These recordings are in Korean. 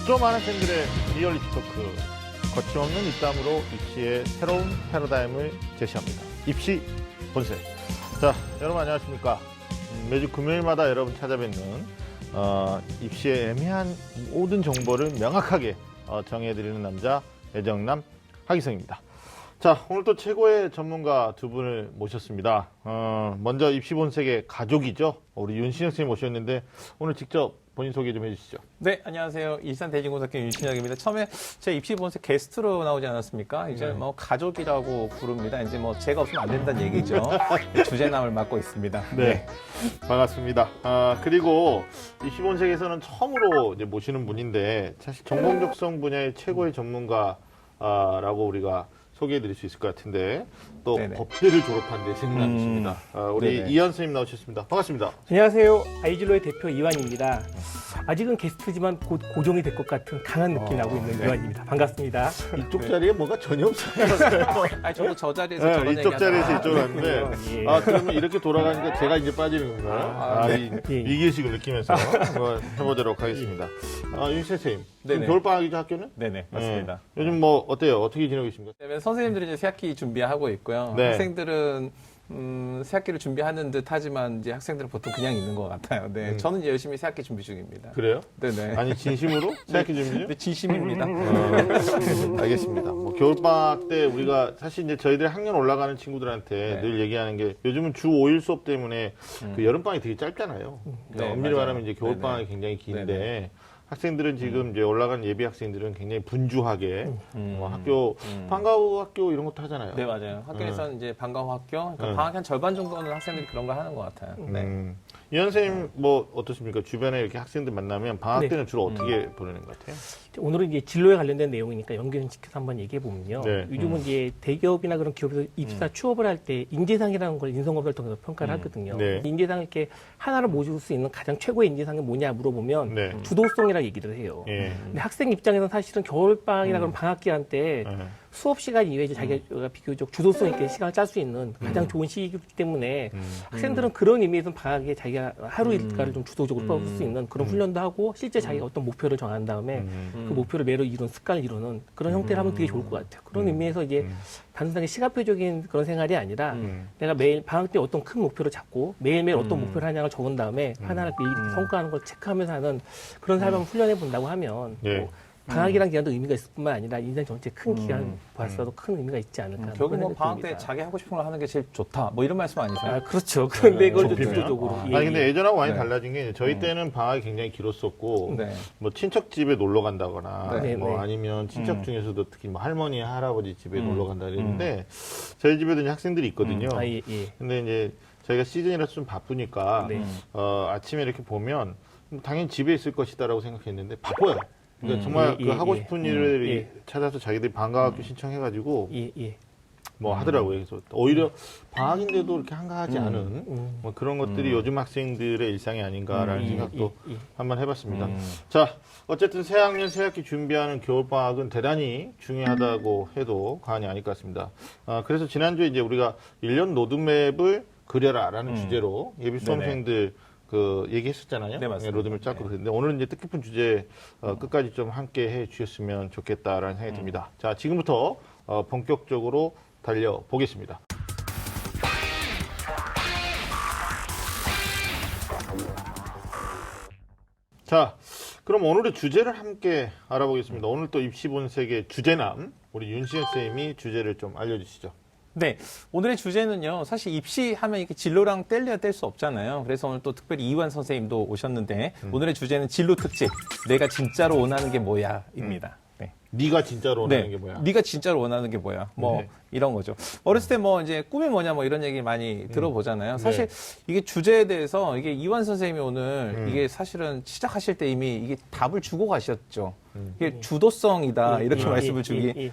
좀 많은 팬들의 리얼리티 토크, 거침없는 입담으로 입시의 새로운 패러다임을 제시합니다. 입시 본색. 자, 여러분 안녕하십니까? 매주 금요일마다 여러분 찾아뵙는 입시의 애매한 모든 정보를 명확하게 정해드리는 남자 애정남 하기성입니다. 자, 오늘 또 최고의 전문가 두 분을 모셨습니다. 먼저 입시 본색의 가족이죠. 우리 윤신혁 선생님 모셨는데 오늘 직접 본인 소개 좀 해주시죠. 네, 안녕하세요. 일산대진고등학교 윤신혁입니다. 처음에 제 입시 본색 게스트로 나오지 않았습니까? 이제 뭐 가족이라고 부릅니다. 이제 뭐 제가 없으면 안 된다는 얘기죠. 주제남을 맡고 있습니다. 네, 반갑습니다. 그리고 입시 본색에서는 처음으로 이제 모시는 분인데 사실 전공적성 분야의 최고의 전문가라고 우리가 소개해드릴 수 있을 것 같은데 또 네네. 법대를 졸업한 대생남이십니다. 우리 네네. 이한 선생님 나오셨습니다. 반갑습니다. 안녕하세요. 아이즐로의 대표 이완입니다. 아직은 게스트지만 곧 고정이 될 것 같은 강한 느낌이 나고 있는 이완입니다. 반갑습니다. 이쪽 자리에 뭐가 전혀 없어요. 아니, 저도 저 자리에서 네, 저런 이쪽 자리에서 얘기하다가. 이쪽으로 왔는데 예. 그러면 이렇게 돌아가니까 제가 이제 빠지는 건가요? 이 예. 위기의식을 느끼면서 한번 해보도록 하겠습니다. 윤 선생님, 지금 네네. 겨울방학이죠 학교는? 네네, 맞습니다. 네. 요즘 뭐 어때요? 어떻게 지내고 계십니까? 그다음에 선생님들이 이제 새학기 준비하고 있고요. 네. 학생들은 새학기를 준비하는 듯 하지만 이제 학생들은 보통 그냥 있는 것 같아요. 네, 저는 이제 열심히 새학기 준비 중입니다. 그래요? 네네. 아니 진심으로? 새학기 준비요? 네, 진심입니다. 알겠습니다. 뭐 겨울방학 때 우리가 사실 이제 저희들 학년 올라가는 친구들한테 네. 늘 얘기하는 게 요즘은 주 5일 수업 때문에 그 여름방학이 되게 짧잖아요. 네, 엄밀히 맞아요. 말하면 이제 겨울방학이 네네. 굉장히 긴데 네네. 학생들은 지금 이제 올라간 예비 학생들은 굉장히 분주하게 뭐 학교 방과 후 학교 이런 것도 하잖아요. 네, 맞아요. 학교에서는 이제 방과 후 학교, 그러니까 네. 방학 한 절반 정도는 학생들이 그런 걸 하는 것 같아요. 네. 이현 선생님 뭐 어떻습니까? 주변에 이렇게 학생들 만나면 방학 네. 때는 주로 어떻게 보내는 것 같아요? 오늘은 이제 진로에 관련된 내용이니까 연결시켜서 한번 얘기해 보면요. 네. 요즘은 이제 대기업이나 그런 기업에서 입사 취업을 할 때 인재상이라는 걸 인성검사를 통해서 평가를 하거든요. 네. 인재상 이렇게 하나를 모실 수 있는 가장 최고의 인재상이 뭐냐 물어보면 네. 주도성이라고 얘기를 해요. 예. 근데 학생 입장에서는 사실은 겨울방학이나 그런 방학 기간 때 네. 수업 시간 이외에 이제 자기가 비교적 주도성 있게 시간을 짤 수 있는 가장 좋은 시기이기 때문에 학생들은 그런 의미에서 방학에 자기가 하루 일과를 좀 주도적으로 뽑을 수 있는 그런 훈련도 하고 실제 자기가 어떤 목표를 정한 다음에 그 목표를 매로 이룬 습관을 이루는 그런 형태를 하면 되게 좋을 것 같아요. 그런 의미에서 이제 단순하게 시간표적인 그런 생활이 아니라 내가 매일 방학 때 어떤 큰 목표를 잡고 매일매일 어떤 목표를 하냐를 적은 다음에 하나하나 이렇게 성과하는 걸 체크하면서 하는 그런 삶을 훈련해 본다고 하면 네. 뭐 방학이라는 기간도 의미가 있을 뿐만 아니라 인생 전체 큰 기간 봤어도 큰 의미가 있지 않을까. 결국 뭐 그런 방학 생각이 때 듭니다. 자기 하고 싶은 걸 하는 게 제일 좋다. 뭐 이런 말씀 아니세요? 아, 그렇죠. 그런데 그걸 좀 좁히면? 주도적으로. 예, 아니 근데 예. 예전하고 많이 네. 달라진 게 저희 때는 방학이 굉장히 길었었고 네. 뭐 친척 집에 놀러 간다거나 네, 뭐 네. 아니면 친척 중에서도 특히 뭐 할머니 할아버지 집에 놀러 간다 그랬는데 저희 집에도 이제 학생들이 있거든요. 아, 예, 예. 근데 이제 저희가 시즌이라서 좀 바쁘니까 네. 아침에 이렇게 보면 당연히 집에 있을 것이다라고 생각했는데 바빠요. 그러니까 정말 예, 그 예, 하고 예. 싶은 일을 예. 찾아서 자기들이 방과학교 신청해가지고 예, 예. 뭐 하더라고요. 그래서 오히려 방학인데도 이렇게 한가하지 않은 뭐 그런 것들이 요즘 학생들의 일상이 아닌가라는 생각도 예, 예. 한번 해봤습니다. 자, 어쨌든 새 학년 새 학기 준비하는 겨울방학은 대단히 중요하다고 해도 과언이 아닐 것 같습니다. 그래서 지난주에 이제 우리가 1년 로드맵을 그려라라는 주제로 예비 수험생들 얘기했었잖아요. 네, 맞습니다. 로드맵 짰고 그랬는데 오늘은 이제 뜻깊은 주제 끝까지 좀 함께 해 주셨으면 좋겠다라는 생각이 듭니다. 자, 지금부터 본격적으로 달려보겠습니다. 자, 그럼 오늘의 주제를 함께 알아보겠습니다. 오늘 또 입시 본색의 주제남, 우리 윤시현 선생님이 주제를 좀 알려주시죠. 네, 오늘의 주제는요. 사실 입시하면 이렇게 진로랑 뗄래야 뗄 수 없잖아요. 그래서 오늘 또 특별히 이완 선생님도 오셨는데 오늘의 주제는 진로 특집. 내가 진짜로 원하는 게 뭐야?입니다. 네. 네가 진짜로 원하는 게 뭐야? 네가 진짜로 원하는 게 뭐야? 뭐 네. 이런 거죠. 어렸을 때 뭐 이제 꿈이 뭐냐 뭐 이런 얘기 많이 들어보잖아요. 사실 네. 이게 주제에 대해서 이게 이완 선생님이 오늘 이게 사실은 시작하실 때 이미 이게 답을 주고 가셨죠. 이게 주도성이다 이렇게 말씀을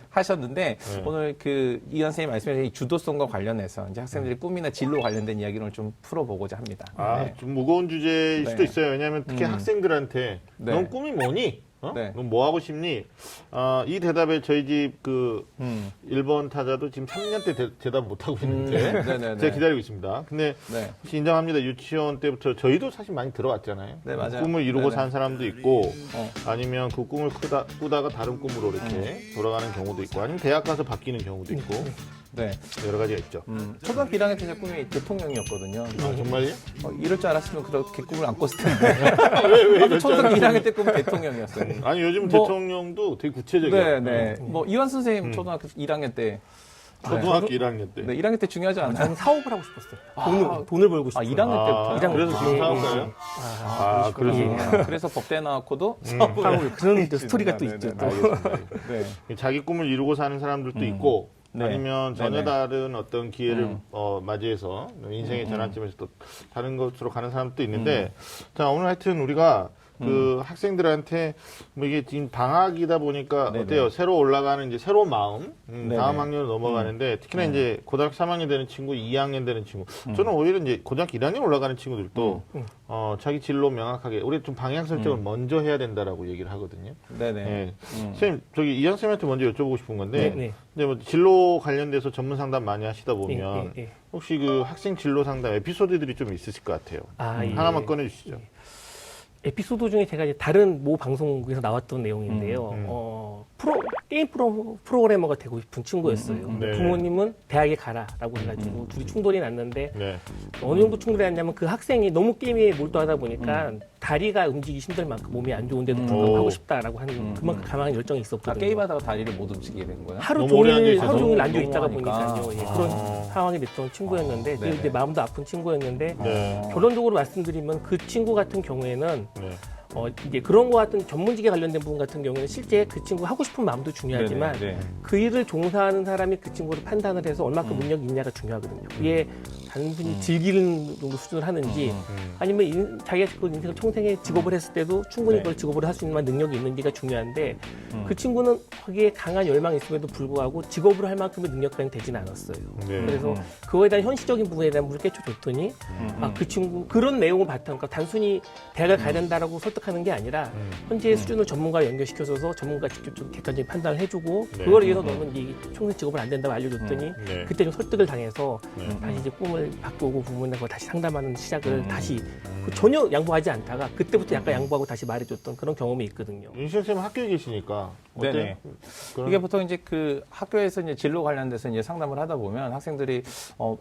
하셨는데 오늘 그 이완 선생님 말씀하신 이 주도성과 관련해서 이제 학생들의 꿈이나 진로 관련된 이야기를 오늘 좀 풀어보고자 합니다. 네. 좀 무거운 주제일 수도 네. 있어요. 왜냐하면 특히 학생들한테 네. 넌 꿈이 뭐니? 네. 그럼 뭐 하고 싶니? 이 대답에 저희 집 그 1번 타자도 지금 3년째 대답 못 하고 있는데 네네네. 제가 기다리고 있습니다. 근데 네. 혹시 인정합니다. 유치원 때부터 저희도 사실 많이 들어갔잖아요. 네, 맞아요. 꿈을 이루고 네네. 산 사람도 있고 어. 아니면 그 꿈을 꾸다가 다른 꿈으로 이렇게 돌아가는 경우도 있고 아니면 대학 가서 바뀌는 경우도 있고 네. 여러 가지가 있죠. 초등학교 1학년 때 제 꿈이 대통령이었거든요. 아, 정말요? 이럴 줄 알았으면 그렇게 꿈을 안 꿨을 텐데. 왜 초등학교 1학년 때 꿈은 대통령이었어요. 아니 요즘 뭐- 대통령도 되게 구체적이야. 네, 네. 뭐 이완 선생님 초등학교 1학년 때. 초등학교 1학년 때. 네, 1학년 때 중요하지 않아요? 저는 사업을 하고 싶었어요. 돈을 벌고 싶어요. 1학년 때부터. 일학년 그래서 지금 때. 사업가요? 그러시구나. 그래서 법대 나왔고도 사업을 그런 또 스토리가 또 있죠. 또. 네. 자기 꿈을 이루고 사는 사람들도 있고 네. 아니면 전혀 네네. 다른 어떤 기회를 맞이해서 인생의 전환점에서 또 다른 것으로 가는 사람도 있는데 자 오늘 하여튼 우리가 그 학생들한테 뭐 이게 지금 방학이다 보니까 네네. 어때요? 새로 올라가는 이제 새로운 마음 네네. 다음 학년으로 넘어가는데 특히나 이제 고등학교 3학년 되는 친구, 2학년 되는 친구 저는 오히려 이제 고등학교 1학년 올라가는 친구들도 자기 진로 명확하게 우리 좀 방향 설정을 먼저 해야 된다라고 얘기를 하거든요. 네네. 네. 선생님, 저기 이현 쌤한테 먼저 여쭤보고 싶은 건데, 네, 네. 이제 뭐 진로 관련돼서 전문 상담 많이 하시다 보면, 예. 혹시 그 학생 진로 상담 에피소드들이 좀 있으실 것 같아요. 예. 하나만 꺼내주시죠. 에피소드 중에 제가 이제 다른 모 방송국에서 나왔던 내용인데요. 게임 프로그래머가 되고 싶은 친구였어요. 네. 부모님은 대학에 가라라고 해가지고 둘이 충돌이 났는데 네. 어느 정도 충돌이 났냐면 그 학생이 너무 게임에 몰두하다 보니까 다리가 움직이기 힘들 만큼 몸이 안 좋은데도 불구하고 오. 하고 싶다라고 하는 그만큼 강한 열정이 있었거든요. 게임하다가 다리를 못 움직이게 된 거예요? 하루 너무 오래 종일 앉아있어서 하루 종일 너무 앉아 있다가 하니까. 보니까요. 예, 그런 상황이 됐던 친구였는데 네네. 이제 마음도 아픈 친구였는데 네. 결론적으로 말씀드리면 그 친구 같은 경우에는 네. 이제 그런 거 같은 전문직에 관련된 부분 같은 경우에는 실제 그 친구 하고 싶은 마음도 중요하지만 네네. 그 일을 종사하는 사람이 그 친구를 판단을 해서 얼마큼 능력이 있냐가 중요하거든요. 그게 단순히 즐기는 정도 수준을 하는지 아니면 자기가 그 인생을 평생에 직업을 했을 때도 충분히 네. 그걸 직업으로 할 수 있는 능력이 있는지가 중요한데 그 친구는 거기에 강한 열망이 있음에도 불구하고 직업으로 할 만큼의 능력까지는 되지는 않았어요. 네. 그래서 그거에 대한 현실적인 부분에 대한 물을 깨쳐줬더니 그 친구 그런 내용을 바탕 그러니까 단순히 대학을 가야 된다라고 설득하는 게 아니라 현재의 수준을 전문가와 연결시켜줘서 전문가 직접 좀 객관적인 판단을 해주고 네. 그걸 위해서 너는 이 총선 직업을 안 된다고 알려줬더니 네. 그때 좀 설득을 당해서 네. 다시 이제 꿈을 바꾸고 부모님과 다시 상담하는 시작을 다시 전혀 양보하지 않다가 그때부터 약간 양보하고 다시 말해줬던 그런 경험이 있거든요. 윤시현 쌤은 학교에 계시니까 어때요? 네네. 이게 보통 이제 그 학교에서 이제 진로 관련돼서 이제 상담을 하다 보면 학생들이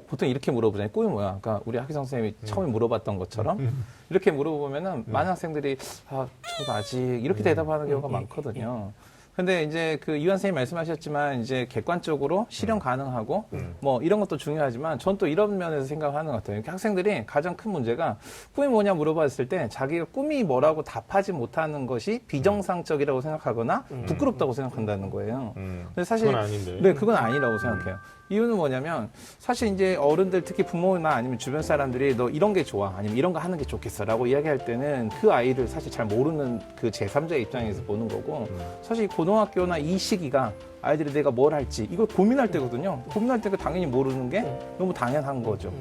보통 이렇게 물어보잖아요. 꿈이 뭐야? 그러니까 우리 학교 선생님이 처음에 물어봤던 것처럼 이렇게 물어보면은 많은 학생들이 저도 아직 이렇게 대답하는 경우가 많거든요. 근데 이제 그 이완 선생님 말씀하셨지만 이제 객관적으로 실현 가능하고 뭐 이런 것도 중요하지만 전 또 이런 면에서 생각하는 것 같아요. 학생들이 가장 큰 문제가 꿈이 뭐냐 물어봤을 때 자기가 꿈이 뭐라고 답하지 못하는 것이 비정상적이라고 생각하거나 부끄럽다고 생각한다는 거예요. 근데 사실 그건 아닌데. 네, 그건 아니라고 생각해요. 이유는 뭐냐면 사실 이제 어른들 특히 부모나 아니면 주변 사람들이 너 이런 게 좋아 아니면 이런 거 하는 게 좋겠어라고 이야기할 때는 그 아이를 사실 잘 모르는 그 제3자의 입장에서 보는 거고 사실 고등학교나 이 시기가 아이들이 내가 뭘 할지 이걸 고민할 때거든요. 고민할 때가 당연히 모르는 게 너무 당연한 거죠.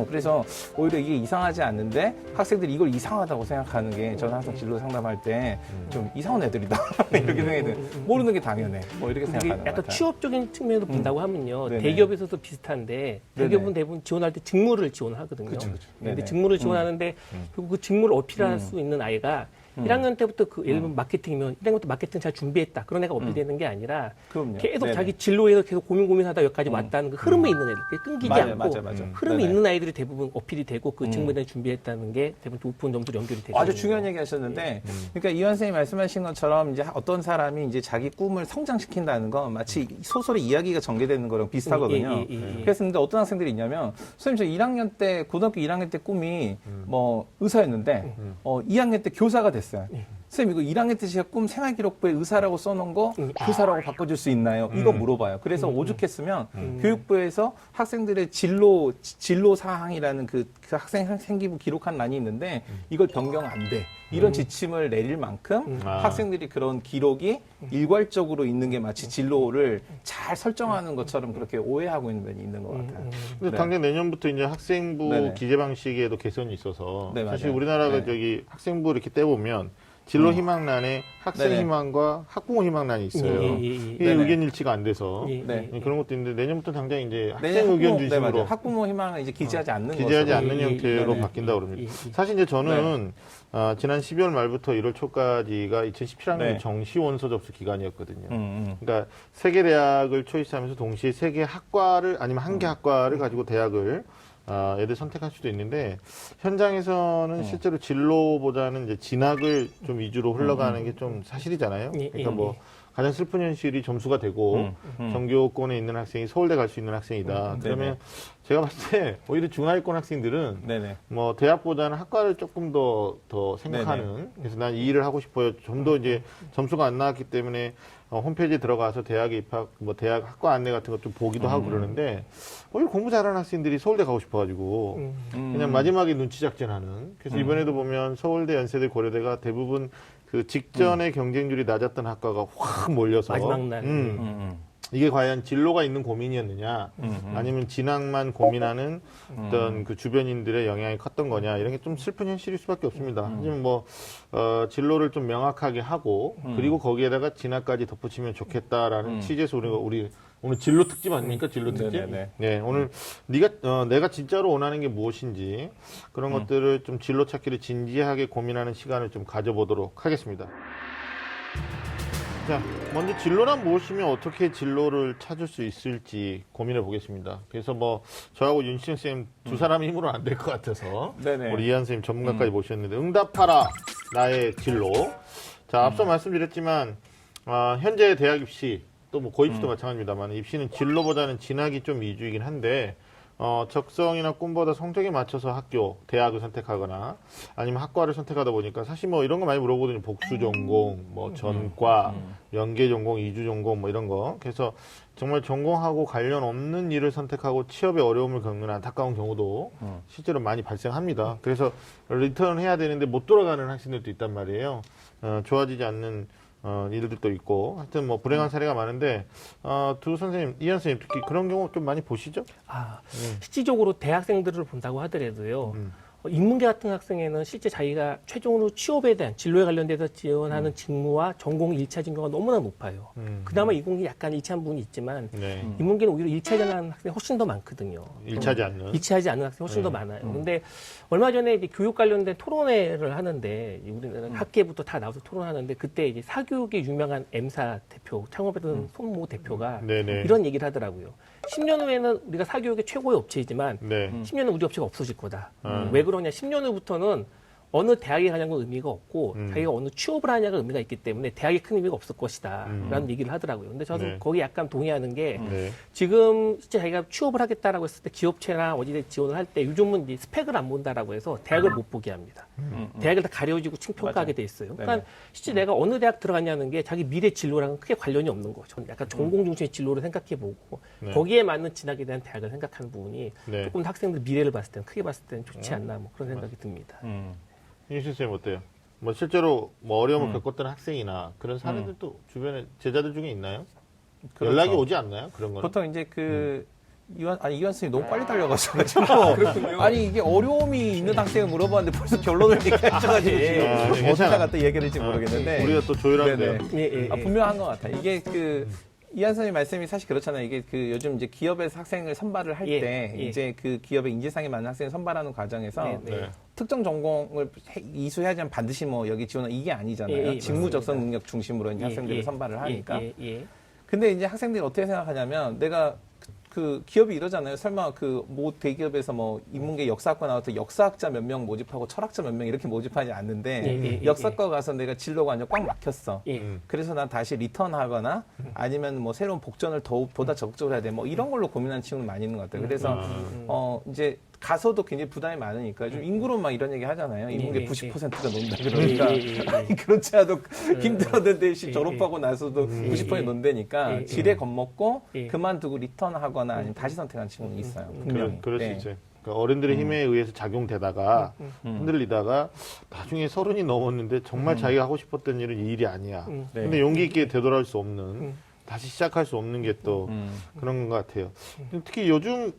그래서 오히려 이게 이상하지 않는데 학생들이 이걸 이상하다고 생각하는 게 저는 항상 진로 상담할 때 좀 이상한 애들이다 이렇게 생각이 돼요. 모르는 게 당연해. 뭐 이렇게 이게 생각하는 것 약간 같아요. 취업적인 측면에서 본다고 하면요. 네네. 대기업에서도 비슷한데 대기업은 대부분 지원할 때 직무를 지원을 하거든요. 그쵸. 근데 네네. 직무를 지원하는데 결국 그 직무를 어필할 수 있는 아이가 1학년 때부터 그 예를 들면 마케팅이면 1학년 때 마케팅 잘 준비했다. 그런 애가 어필되는 게 아니라 그럼요. 계속 네네. 자기 진로에서 계속 고민하다 여기까지 왔다는 그 흐름에 있는 애들. 끊기지 맞아요, 않고 맞아요. 흐름이 네네. 있는 아이들이 대부분 어필이 되고 그 직무에 대한 준비했다는 게 대부분 높은 점수로 연결이 되죠. 아주 중요한 얘기 하셨는데, 그러니까 이완 선생님이 말씀하신 것처럼 이제 어떤 사람이 이제 자기 꿈을 성장시킨다는 건 마치 소설의 이야기가 전개되는 거랑 비슷하거든요. 예. 그래서 근데 어떤 학생들이 있냐면, 선생님 저 1학년 때, 고등학교 1학년 때 꿈이 뭐 의사였는데, 2학년 때 교사가 됐어요. 선생님 이거 1학년 때 제가 꿈 생활기록부에 의사라고 써놓은 거 교사라고 바꿔줄 수 있나요? 이거 물어봐요. 그래서 오죽했으면 교육부에서 학생들의 진로 사항이라는 그 학생 생기부 기록한 란이 있는데 이걸 변경 안 돼. 이런 지침을 내릴 만큼 학생들이 그런 기록이 일괄적으로 있는 게 마치 진로를 잘 설정하는 것처럼 그렇게 오해하고 있는 면이 있는 것 같아요. 근데 네. 당장 내년부터 이제 학생부 네네. 기재 방식에도 개선이 있어서 네, 사실 맞아요. 우리나라가 네. 저기 학생부 이렇게 떼보면 진로 희망란에 학생 네네. 희망과 학부모 희망란이 있어요. 이게 네네. 의견 일치가 안 돼서 네. 그런 것도 있는데 내년부터 당장 이제 학생 내년 의견 학부모, 네, 중심으로 맞아요. 학부모 희망을 이제 기재하지 않는 기재하지 것으로. 않는 형태로 네네. 바뀐다고 그럽니다. 사실 이제 저는 지난 12월 말부터 1월 초까지가 2017학년 네. 정시 원서 접수 기간이었거든요. 그러니까 세 개 대학을 초이스하면서 동시에 세 개 학과를 아니면 한 개 학과를 가지고 대학을 애들 선택할 수도 있는데 현장에서는 실제로 진로보다는 이제 진학을 좀 위주로 흘러가는 게 좀 사실이잖아요. 그러니까 뭐 가장 슬픈 현실이 점수가 되고 전교권에 있는 학생이 서울대 갈 수 있는 학생이다. 그러면 제가 봤을 때 오히려 중하위권 학생들은 네네. 뭐 대학보다는 학과를 조금 더 생각하는 그래서 난 이 일을 하고 싶어요. 좀 더 이제 점수가 안 나왔기 때문에 홈페이지에 들어가서 대학에 입학 뭐 대학 학과 안내 같은 거 좀 보기도 하고 그러는데 오히려 공부 잘하는 학생들이 서울대 가고 싶어가지고 그냥 마지막에 눈치 작전하는 그래서 이번에도 보면 서울대, 연세대, 고려대가 대부분 그 직전에 경쟁률이 낮았던 학과가 확 몰려서 마지막 날. 이게 과연 진로가 있는 고민이었느냐 아니면 진학만 고민하는 어떤 그 주변인들의 영향이 컸던 거냐 이런 게 좀 슬픈 현실일 수밖에 없습니다. 하지만 뭐 진로를 좀 명확하게 하고 그리고 거기에다가 진학까지 덧붙이면 좋겠다라는 취지에서 우리 오늘 진로 특집 아닙니까? 진로 특집. 네네네. 네, 오늘 내가 진짜로 원하는 게 무엇인지 그런 것들을 좀 진로 찾기를 진지하게 고민하는 시간을 좀 가져보도록 하겠습니다. 자, 먼저 진로란 무엇이며 어떻게 진로를 찾을 수 있을지 고민해 보겠습니다. 그래서 뭐 저하고 윤시영 쌤 두 사람의 힘으로는 안 될 것 같아서 네네. 우리 이한 쌤 전문가까지 모셨는데 응답하라 나의 진로. 자, 앞서 말씀드렸지만 현재 대학 입시 또 뭐 고입시도 마찬가지입니다만 입시는 진로보다는 진학이 좀 위주이긴 한데 적성이나 꿈보다 성적에 맞춰서 학교, 대학을 선택하거나 아니면 학과를 선택하다 보니까 사실 뭐 이런 거 많이 물어보거든요. 복수 전공, 뭐 전과, 연계 전공, 이주 전공 뭐 이런 거. 그래서 정말 전공하고 관련 없는 일을 선택하고 취업에 어려움을 겪는 안타까운 경우도 실제로 많이 발생합니다. 그래서 리턴을 해야 되는데 못 돌아가는 학생들도 있단 말이에요. 좋아지지 않는 일들도 있고 하여튼 뭐 불행한 사례가 많은데 두 선생님, 이한 선생님 특히 그런 경우 좀 많이 보시죠? 실질적으로 대학생들을 본다고 하더라도요. 인문계 같은 학생에는 실제 자기가 최종으로 취업에 대한 진로에 관련돼서 지원하는 직무와 전공 일치한 경우가 너무나 높아요. 그나마 이공이 약간 일치한 부분이 있지만 네. 인문계는 오히려 일치하지 않는 학생이 훨씬 더 많거든요. 일치하지 않는. 일치하지 않는 학생이 훨씬 더 많아요. 근데 얼마 전에 이제 교육 관련된 토론회를 하는데 우리는 학계부터 다 나와서 토론하는데 그때 이제 사교육의 유명한 M사 대표, 창업했던 손모 대표가 네네. 이런 얘기를 하더라고요. 10년 후에는 우리가 사교육의 최고의 업체이지만 네. 10년은 우리 업체가 없어질 거다. 왜 그러냐? 10년 후부터는 어느 대학에 가냐는 건 의미가 없고 자기가 어느 취업을 하냐가 의미가 있기 때문에 대학에 큰 의미가 없을 것이다. 라는 얘기를 하더라고요. 근데 저는 네. 거기 약간 동의하는 게 네. 지금 실제 자기가 취업을 하겠다라고 했을 때 기업체나 어디에 지원을 할 때 요즘은 이제 스펙을 안 본다라고 해서 대학을 못 보게 합니다. 대학을 다 가려지고 층평가하게 돼 있어요. 그러니까 네네. 실제 내가 어느 대학 들어갔냐는 게 자기 미래 진로랑은 크게 관련이 없는 거죠. 약간 전공 중심의 진로를 생각해보고 네. 거기에 맞는 진학에 대한 대학을 생각하는 부분이 네. 조금 학생들 미래를 봤을 때는 크게 봤을 때는 좋지 않나 뭐 그런 생각이 듭니다. 윤신 쌤 어때요? 뭐 실제로 뭐 어려움을 겪었던 학생이나 그런 사례들도 주변에 제자들 중에 있나요? 그렇죠. 연락이 오지 않나요? 그런 거는? 보통 이제 이완 선생님 너무 빨리 달려가셔가지고. 아니, 이게 어려움이 있는 학생을 물어봤는데 벌써 결론을 얘기하셔가지고 지금 어디다 갖다 얘기를 할지 모르겠는데. 우리가 또 조율하는데요. 예. 분명한 것 같아요. 이게 이한 선생님 말씀이 사실 그렇잖아요. 이게 요즘 이제 기업에서 학생을 선발을 할 때 이제 그 기업의 인재상에 맞는 학생을 선발하는 과정에서 네. 특정 전공을 이수해야지만 반드시 뭐 여기 지원은 이게 아니잖아요. 직무 적성 능력 중심으로 이제 학생들을 선발을 하니까. 근데 이제 학생들이 어떻게 생각하냐면 내가 그 기업이 이러잖아요. 설마 모 대기업에서 뭐 인문계 역사학과 나왔던 역사학자 몇 명 모집하고 철학자 몇 명 이렇게 모집하지 않는데 역사과 가서 내가 진로가 완전 꽉 막혔어. 그래서 난 다시 리턴하거나 아니면 뭐 새로운 복전을 보다 적극적으로 해야 돼. 뭐 이런 걸로 고민하는 친구는 많이 있는 것 같아요. 그래서 이제 가서도 굉장히 부담이 많으니까 좀 인구로 막 이런 얘기 하잖아요. 인문계 90%가 논다 그러니까 아니 그렇지 않아도 힘들었는데 졸업하고 나서도 90%이 논다니까 지레 겁먹고 그만두고 리턴하거나 아니면 다시 선택한 친구는 있어요. 분명히. 그럴 수 있어요. 그러니까 어른들의 힘에 의해서 작용되다가 흔들리다가 나중에 30이 넘었는데 정말 자기가 하고 싶었던 일은 이 일이 아니야. 근데 용기 있게 되돌아올 수 없는 다시 시작할 수 없는 게 또 그런 것 같아요. 특히 요즘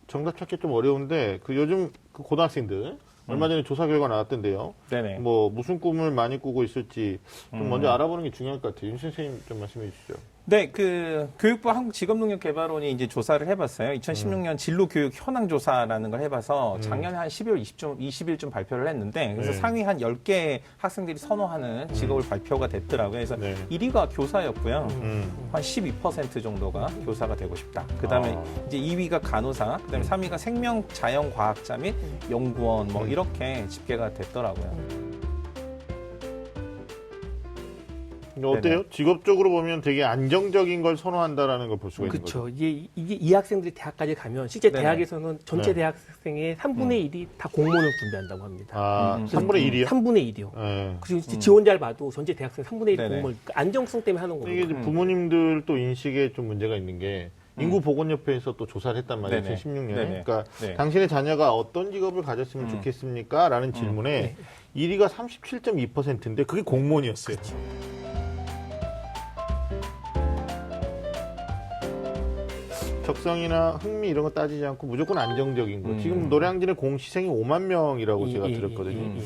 정답 찾기 좀 어려운데 요즘 고등학생들 얼마 전에 조사 결과 나왔던데요. 네네. 뭐 무슨 꿈을 많이 꾸고 있을지 좀 먼저 알아보는 게 중요할 것 같아요. 윤 선생님 좀 말씀해 주시죠. 네, 그 교육부 한국직업능력개발원이 이제 조사를 해봤어요. 2016년 진로교육 현황 조사라는 걸 해봐서 작년에 한 12월 20일쯤 발표를 했는데 그래서 네. 상위 한 10개 학생들이 선호하는 직업을 발표가 됐더라고요. 그래서 네. 1위가 교사였고요. 음. 한 12% 정도가 교사가 되고 싶다. 그 다음에 이제 2위가 간호사, 그 다음에 3위가 생명 자연과학자 및 연구원 뭐 이렇게 집계가 됐더라고요. 어때요? 직업적으로 보면 되게 안정적인 걸 선호한다라는 걸 볼 수가 있는 거죠. 그렇죠. 이게 이 학생들이 대학까지 가면 실제 네네. 대학에서는 전체 네. 대학생의 3분의 1이 다 공무원을 준비한다고 합니다. 아, 3분의 1이요? 3분의 1이요. 네. 그리고 지원자를 봐도 전체 대학생 3분의 1 네네. 공무원 그 안정성 때문에 하는 이게 거예요. 이제 부모님들 또 인식에 좀 문제가 있는 게 인구보건협회에서 또 조사를 했단 말이에요. 네네. 2016년에. 네네. 그러니까 네. 당신의 자녀가 어떤 직업을 가졌으면 좋겠습니까? 라는 질문에 1위가 37.2%인데 그게 공무원이었어요. 적성이나 흥미 이런 거 따지지 않고 무조건 안정적인 거. 지금 노량진의 공시생이 5만 명이라고 제가 들었거든요.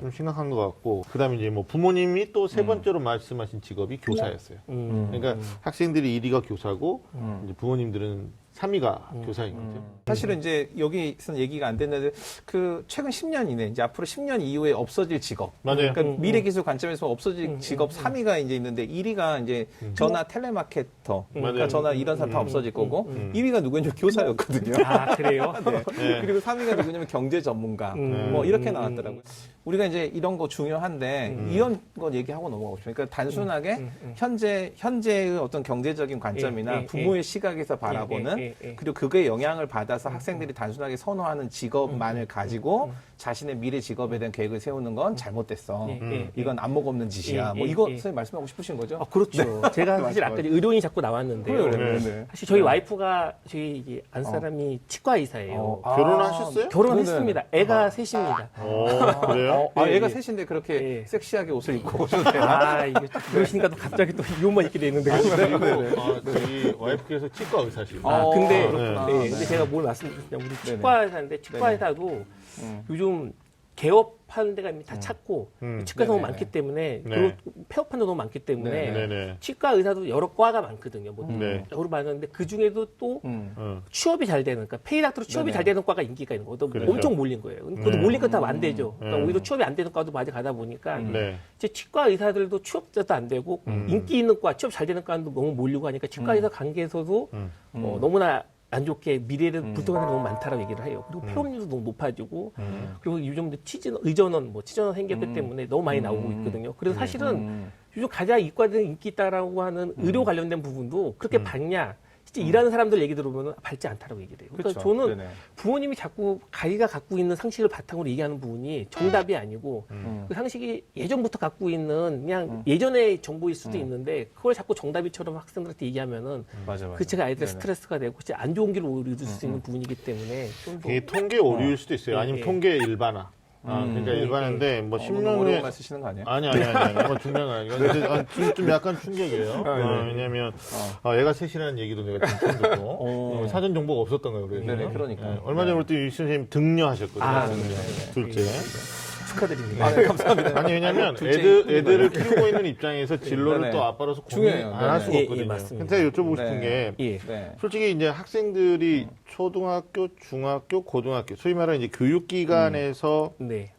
좀 심각한 것 같고. 그다음에 이제 뭐 부모님이 또 세 번째로 말씀하신 직업이 교사였어요. 그러니까 학생들이 1위가 교사고 이제 부모님들은 3위가 교사인 거죠. 사실은 이제 여기서는 얘기가 안 됐는데 그 최근 10년 이내 이제 앞으로 10년 이후에 없어질 직업. 맞아요. 그러니까 미래 기술 관점에서 없어질 직업 3위가 이제 있는데 1위가 이제 전화 텔레마케터. 그러니까 맞아요. 전화 이런 사람 다 없어질 거고 2위가 누구냐면 교사였거든요. 아, 그래요? 네. 그리고 3위가 누구냐면 경제 전문가. 뭐 이렇게 나왔더라고요. 우리가 이제 이런 거 중요한데 이런 거 얘기하고 넘어가고 싶어요. 그러니까 단순하게 현재의 어떤 경제적인 관점이나 부모의 시각에서 바라보는 그리고 그거에 영향을 받아서 학생들이 단순하게 선호하는 직업만을 가지고 자신의 미래 직업에 대한 계획을 세우는 건 잘못됐어. 이건 안목 없는 짓이야. 뭐 이거 선생님 말씀하고 싶으신 거죠? 아, 그렇죠. 제가 사실 아까 의료인이 자꾸 나왔는데요. 네. 사실 저희 와이프가 저희 이제 안 사람이 치과 의사예요. 결혼하셨어요? 결혼했습니다. 애가 셋입니다. 그래요? 아, 예, 애가 예. 셋인데 그렇게 예. 섹시하게 옷을 입고 오셔도 되나? 아, 이게 그러시니까 또 갑자기 또 이 옷만 입게 되는데. 저희 와이프께서 치과 의사시고. 아, 근데, 그렇구나. 네, 근데 제가 뭘 말씀드리냐면, 우리 치과 회사인데, 치과 회사도 요즘 개업하는 데가 이미 다 찾고, 치과가 너무 네네. 많기 때문에, 네. 그리고 폐업한도 너무 많기 때문에, 네네. 치과 의사도 여러 과가 많거든요. 뭐, 네. 여러 많은데, 그 중에도 또 어. 취업이 잘 되는, 그러니까 페이닥터로 취업이 네네. 잘 되는 과가 인기가 있는 거고, 그렇죠. 엄청 몰린 거예요. 그것도 몰린 건 다 안 되죠. 그러니까 네. 오히려 취업이 안 되는 과도 많이 가다 보니까, 네. 이제 치과 의사들도 취업자도 안 되고 인기 있는 과, 취업 잘 되는 과도 너무 몰리고 하니까 치과 의사 관계에서도 너무나 안 좋게 미래를 불통하는 게 너무 많다라고 얘기를 해요. 그리고 폐업률도 너무 높아지고 그리고 요즘 의전원 생겼기 때문에 너무 많이 나오고 있거든요. 그래서 사실은 요즘 가장 이과들이 인기 있다라고 하는 의료 관련된 부분도 그렇게 밝냐? 실제 일하는 사람들 얘기 들어보면 밝지 않다라고 얘기를 해요. 그러니까 그렇죠. 저는 네네. 부모님이 자꾸 자기가 갖고 있는 상식을 바탕으로 얘기하는 부분이 정답이 아니고 그 상식이 예전부터 갖고 있는 그냥 예전의 정보일 수도 있는데 그걸 자꾸 정답이처럼 학생들한테 얘기하면은 맞아. 그 제가 아이들 네네. 스트레스가 되고 진짜 안 좋은 길로 오를 수 있는 부분이기 때문에 좀 더 이게 통계 오류일 수도 있어요. 아니면 예. 통계 일반화. 그러니까 일반인데 뭐 너무 10년에 어려운 말 쓰시는 거 아니에요? 아니. 뭐 중요한 거 아니에요. 근데 좀 약간 충격이에요. 왜냐면 애가 셋이라는 얘기도 내가 좀 처음 듣고 사전 정보가 없었던 거예요. 그래서. 네네, 그러니까. 얼마 전에 우리 또 유 선생님 등려하셨거든요. 아, 둘째. 축하드립니다. 네, 감사합니다. 아니 왜냐면 둘째 애들을 키우고 있는 입장에서 진로를 네네. 또 아빠로서 고민 중요해요. 안 할 수가 예, 예, 없거든요. 맞습니다. 근데 여쭤보고 싶은 네. 게 예. 네. 솔직히 이제 학생들이 초등학교, 중학교, 고등학교 소위 말하는 이제 교육기관에서 네.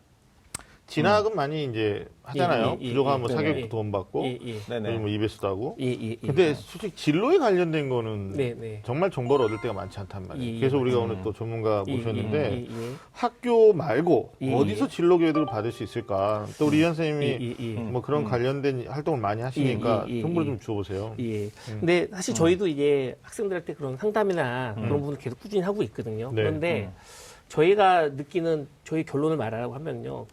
진학은 많이 이제 하잖아요. 예, 예, 부족하면 뭐 예, 사교육 예. 돈 받고 예, 예. 네네. 그리고 뭐 이베스도 하고. 예, 예, 예. 근데 솔직히 진로에 관련된 거는 네, 네. 정말 정보를 얻을 때가 많지 않단 말이에요. 예, 예, 그래서 우리가 오늘 또 전문가 예, 모셨는데 예, 예, 예. 학교 말고 예, 어디서 진로 교육을 받을 수 있을까? 또 우리 이 선생님이 예, 예, 예. 뭐 그런 관련된 활동을 많이 하시니까 예, 예, 예, 정보를 예. 좀 주워보세요. 예. 근데 사실 저희도 이제 학생들한테 그런 상담이나 그런 부분을 계속 꾸준히 하고 있거든요. 네. 그런데 저희가 느끼는 저희 결론을 말하라고 하면요.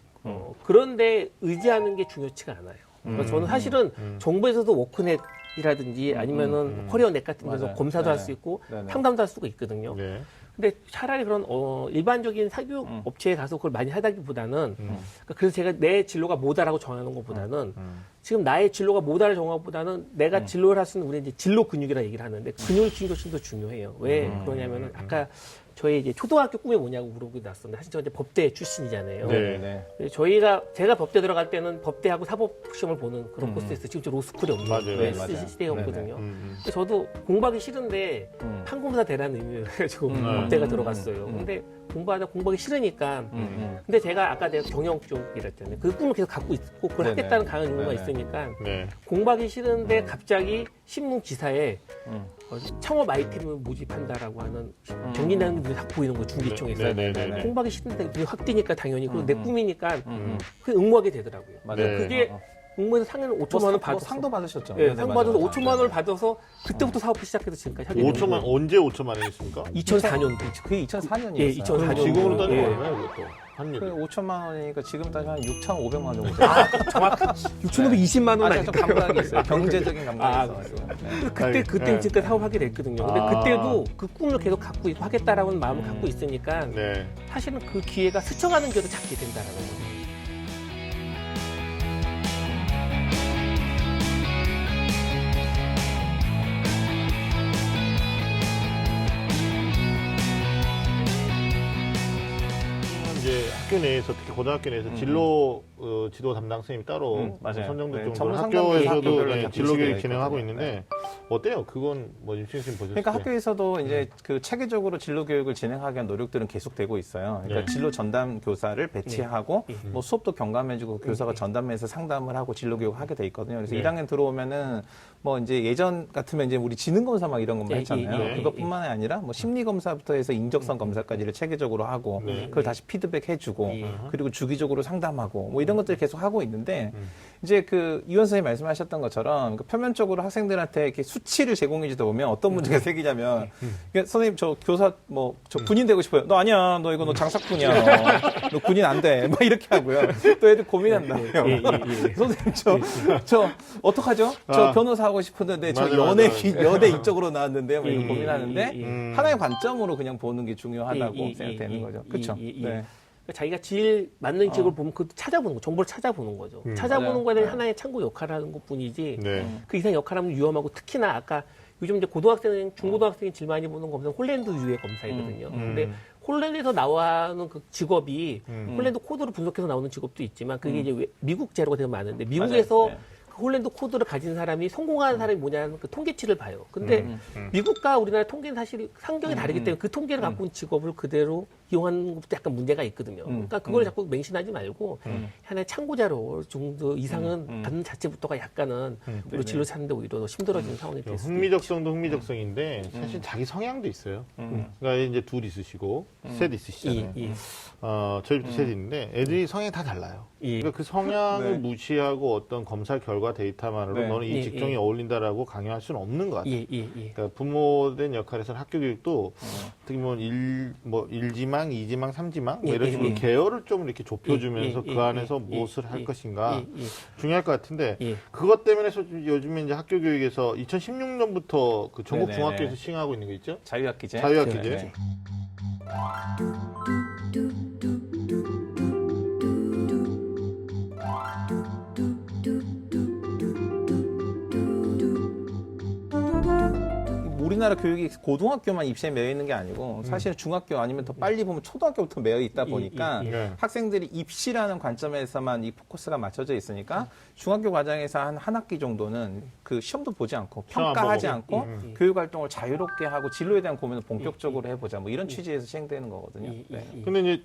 그런데 의지하는 게 중요치가 않아요. 그러니까 저는 사실은 정부에서도 워크넷이라든지 아니면은 커리어넷 같은 데서 맞아요. 검사도 할 수 네네. 있고 네네. 상담도 할 수가 있거든요. 네. 근데 차라리 그런 일반적인 사교육 업체에 가서 그걸 많이 하다기보다는 그러니까 그래서 제가 내 진로가 뭐다라고 정하는 것보다는 지금 나의 진로가 뭐다를 정하는 것보다는 내가 진로를 할 수 있는 우리 이제 진로 근육이라 얘기를 하는데 근육 중이 훨씬 더 중요해요. 왜 그러냐면은 아까 저희 이제 초등학교 꿈이 뭐냐고 물어보고 났었는데 사실 저 이제 법대 출신이잖아요. 네. 제가 법대 들어갈 때는 법대하고 사법 시험을 보는 그런 코스였어요. 지금 저 로스쿨이 없는 맞아요. 네, 맞아요. 시대였거든요. 음. 근데 저도 공부하기 싫은데 판검사 대라는 의미로 해가지고 법대가 들어갔어요. 근데 공부하기 싫으니까. 근데 제가 아까 내가 경영 쪽이랬잖아요. 그 꿈을 계속 갖고 있고 그걸 네네. 하겠다는 강한 의무가 네네. 있으니까 네. 공부하기 싫은데 갑자기 신문 기사에 창업 IT를 모집한다라고 하는 경기나는 게 눈에 확 보이는 거예요. 중기청에서. 네. 공부하기 싫은데 눈에 확 띄니까 당연히 그리고 내 꿈이니까 음. 그 응모하게 되더라고요. 맞아요. 네. 그게 응모에서 상을 5천만 원 뭐 받아서 상도 받으셨죠? 예, 네, 상 맞아요. 받아서 맞아요. 5천만 원을 받아서 그때부터 사업을 시작해서 지금까지 하게 된 5천만 거예요. 언제 5천만 원이었습니까? 2004년도. 그게 2004년이었어요. 예, 2004년. 지금으로 따지면 예. 얼마예요, 그것도? 환율이. 그 5천만 원이니까 지금 따지면 한 6,500만 원 정도. 정확히 6,520만 원 아, 좀 감각이 있어요. 경제적인 감각이 있어가지고. 네. 그때 네. 지금까지 사업하게 됐거든요. 근데 그때도 그 꿈을 계속 갖고 있고 하겠다라는 마음을 갖고 있으니까 네. 사실은 그 기회가 스쳐가는 길을 잡게 된다라는 거죠. 이제 학교 내에서 특히 고등학교 내에서 진로 지도 담당 선생님이 따로 맞아요. 선정될 네, 정도로 전문 상담 학교에서도 학교별로 네, 다 진로 교육 비치되어 진행하고 있거든요. 있는데 어때요? 그건 뭐 임신 선생님 보셨을 그러니까 때? 학교에서도 이제 그 체계적으로 진로 교육을 진행하기 위한 노력들은 계속되고 있어요. 그러니까 네. 진로 전담 교사를 배치하고 네. 뭐 수업도 경감해주고 교사가 전담해서 상담을 하고 진로 교육을 하게 돼 있거든요. 그래서 네. 1학년 들어오면은 뭐 이제 예전 같으면 이제 우리 지능 검사 막 이런 것만 예, 했잖아요. 예, 예. 그것뿐만 아니라 뭐 심리 검사부터 해서 인적성 검사까지를 체계적으로 하고 네. 그걸 다시 피드백 해주고 예. 그리고 주기적으로 상담하고 뭐 이런 것들을 계속 하고 있는데 이제 그 이원 선생님 말씀하셨던 것처럼 그 표면적으로 학생들한테 이렇게 수치를 제공해주다 보면 어떤 문제가 생기냐면 그러니까 선생님 저 교사 뭐 저 군인 되고 싶어요. 너 아니야. 너 이거 너 장사꾼이야. 너 군인 안 돼. 막 이렇게 하고요. 또 애들 고민한다고요. 선생님 저 어떡하죠? 저 아. 변호사 하고 싶었는데 저 맞아, 연애 맞아. 연애 이쪽으로 나왔는데 막 이거 예, 고민하는데 예. 하나의 관점으로 그냥 보는 게 중요하다고 예, 예, 생각되는 예, 거죠. 예, 그렇죠? 예, 예. 네. 그러니까 자기가 제일 맞는 직업을 보면 그것도 찾아보는 거, 정보를 찾아보는 거죠. 찾아보는 맞아요. 거에 대한 하나의 참고 역할을 하는 것 뿐이지 네. 그 이상 역할하면 위험하고 특히나 아까 요즘 이제 고등학생, 중고등학생이 제일 많이 보는 검사는 홀랜드유의 검사이거든요. 근데 홀랜드에서 나오는 그 직업이 홀랜드 코드를 분석해서 나오는 직업도 있지만 그게 이제 미국 제로가 되게 많은데 미국에서 맞아요. 네. 그 홀랜드 코드를 가진 사람이 성공하는 사람이 뭐냐는 그 통계치를 봐요. 근데 미국과 우리나라 통계는 사실 상경이 다르기 때문에 그 통계를 갖고 온 직업을 그대로 이용하는 것도 약간 문제가 있거든요. 그러니까 그걸 자꾸 맹신하지 말고 하나의 참고자로 정도 이상은 받는 자체부터가 약간은 우리 진로 찾는데 오히려 더 힘들어지는 상황이 될 수도 있죠. 흥미적성도 흥미적성인데 사실 자기 성향도 있어요. 그러니까 이제 둘 있으시고 셋 있으시잖아요. 예. 저희도 셋 있는데 애들이 성향이 다 달라요. 예. 그러니까 그 성향을 네. 무시하고 어떤 검사 결과 데이터만으로 네. 너는 이 예, 직종이 예. 어울린다라고 강요할 수는 없는 것 같아요. 예. 그러니까 부모된 역할에서는 학교 교육도 어떻게 보면 일지망, 이지망, 삼지망 뭐 이런 예, 식으로 예. 계열을 좀 이렇게 좁혀주면서 예, 그 안에서 예, 무엇을 할 예, 것인가 예. 중요할 것 같은데 예. 그것 때문에 요즘에 이제 학교 교육에서 2016년부터 그 전국 네네네. 중학교에서 시행하고 있는 거 있죠? 자유학기제. 자유학기제. 네. 우리나라 교육이 고등학교만 입시에 매여 있는 게 아니고 사실 중학교 아니면 더 빨리 보면 초등학교부터 매여 있다 보니까 예. 학생들이 입시라는 관점에서만 이 포커스가 맞춰져 있으니까 중학교 과정에서 한 학기 정도는 그 시험도 보지 않고 시험 안 평가하지 보고. 않고 교육 활동을 자유롭게 하고 진로에 대한 고민을 본격적으로 해보자 뭐 이런 취지에서 시행되는 거거든요. 네. 근데 이제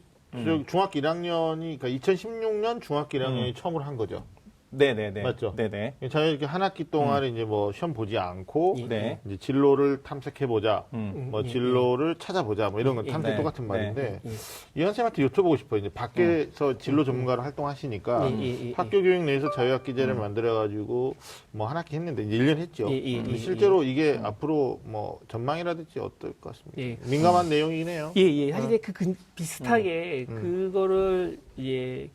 중학교 1학년이 그러니까 2016년 중학교 1학년이 처음으로 한 거죠. 네네네. 맞죠? 네네. 자유 이렇게 한 학기 동안에 이제 뭐 시험 보지 않고 네. 이제 진로를 탐색해보자, 뭐 진로를 찾아보자, 뭐 이런 건 탐색 네. 똑같은 네. 말인데 이현 쌤한테 여쭤보고 싶어요. 이제 밖에서 진로 전문가로 활동하시니까 학교 교육 내에서 자유학기제를 만들어가지고 뭐 한 학기 했는데 이제 1년 했죠. 근데 실제로 이게 앞으로 뭐 전망이라든지 어떨 것 같습니까? 예. 민감한 내용이긴 해요. 예. 사실 비슷하게 그거를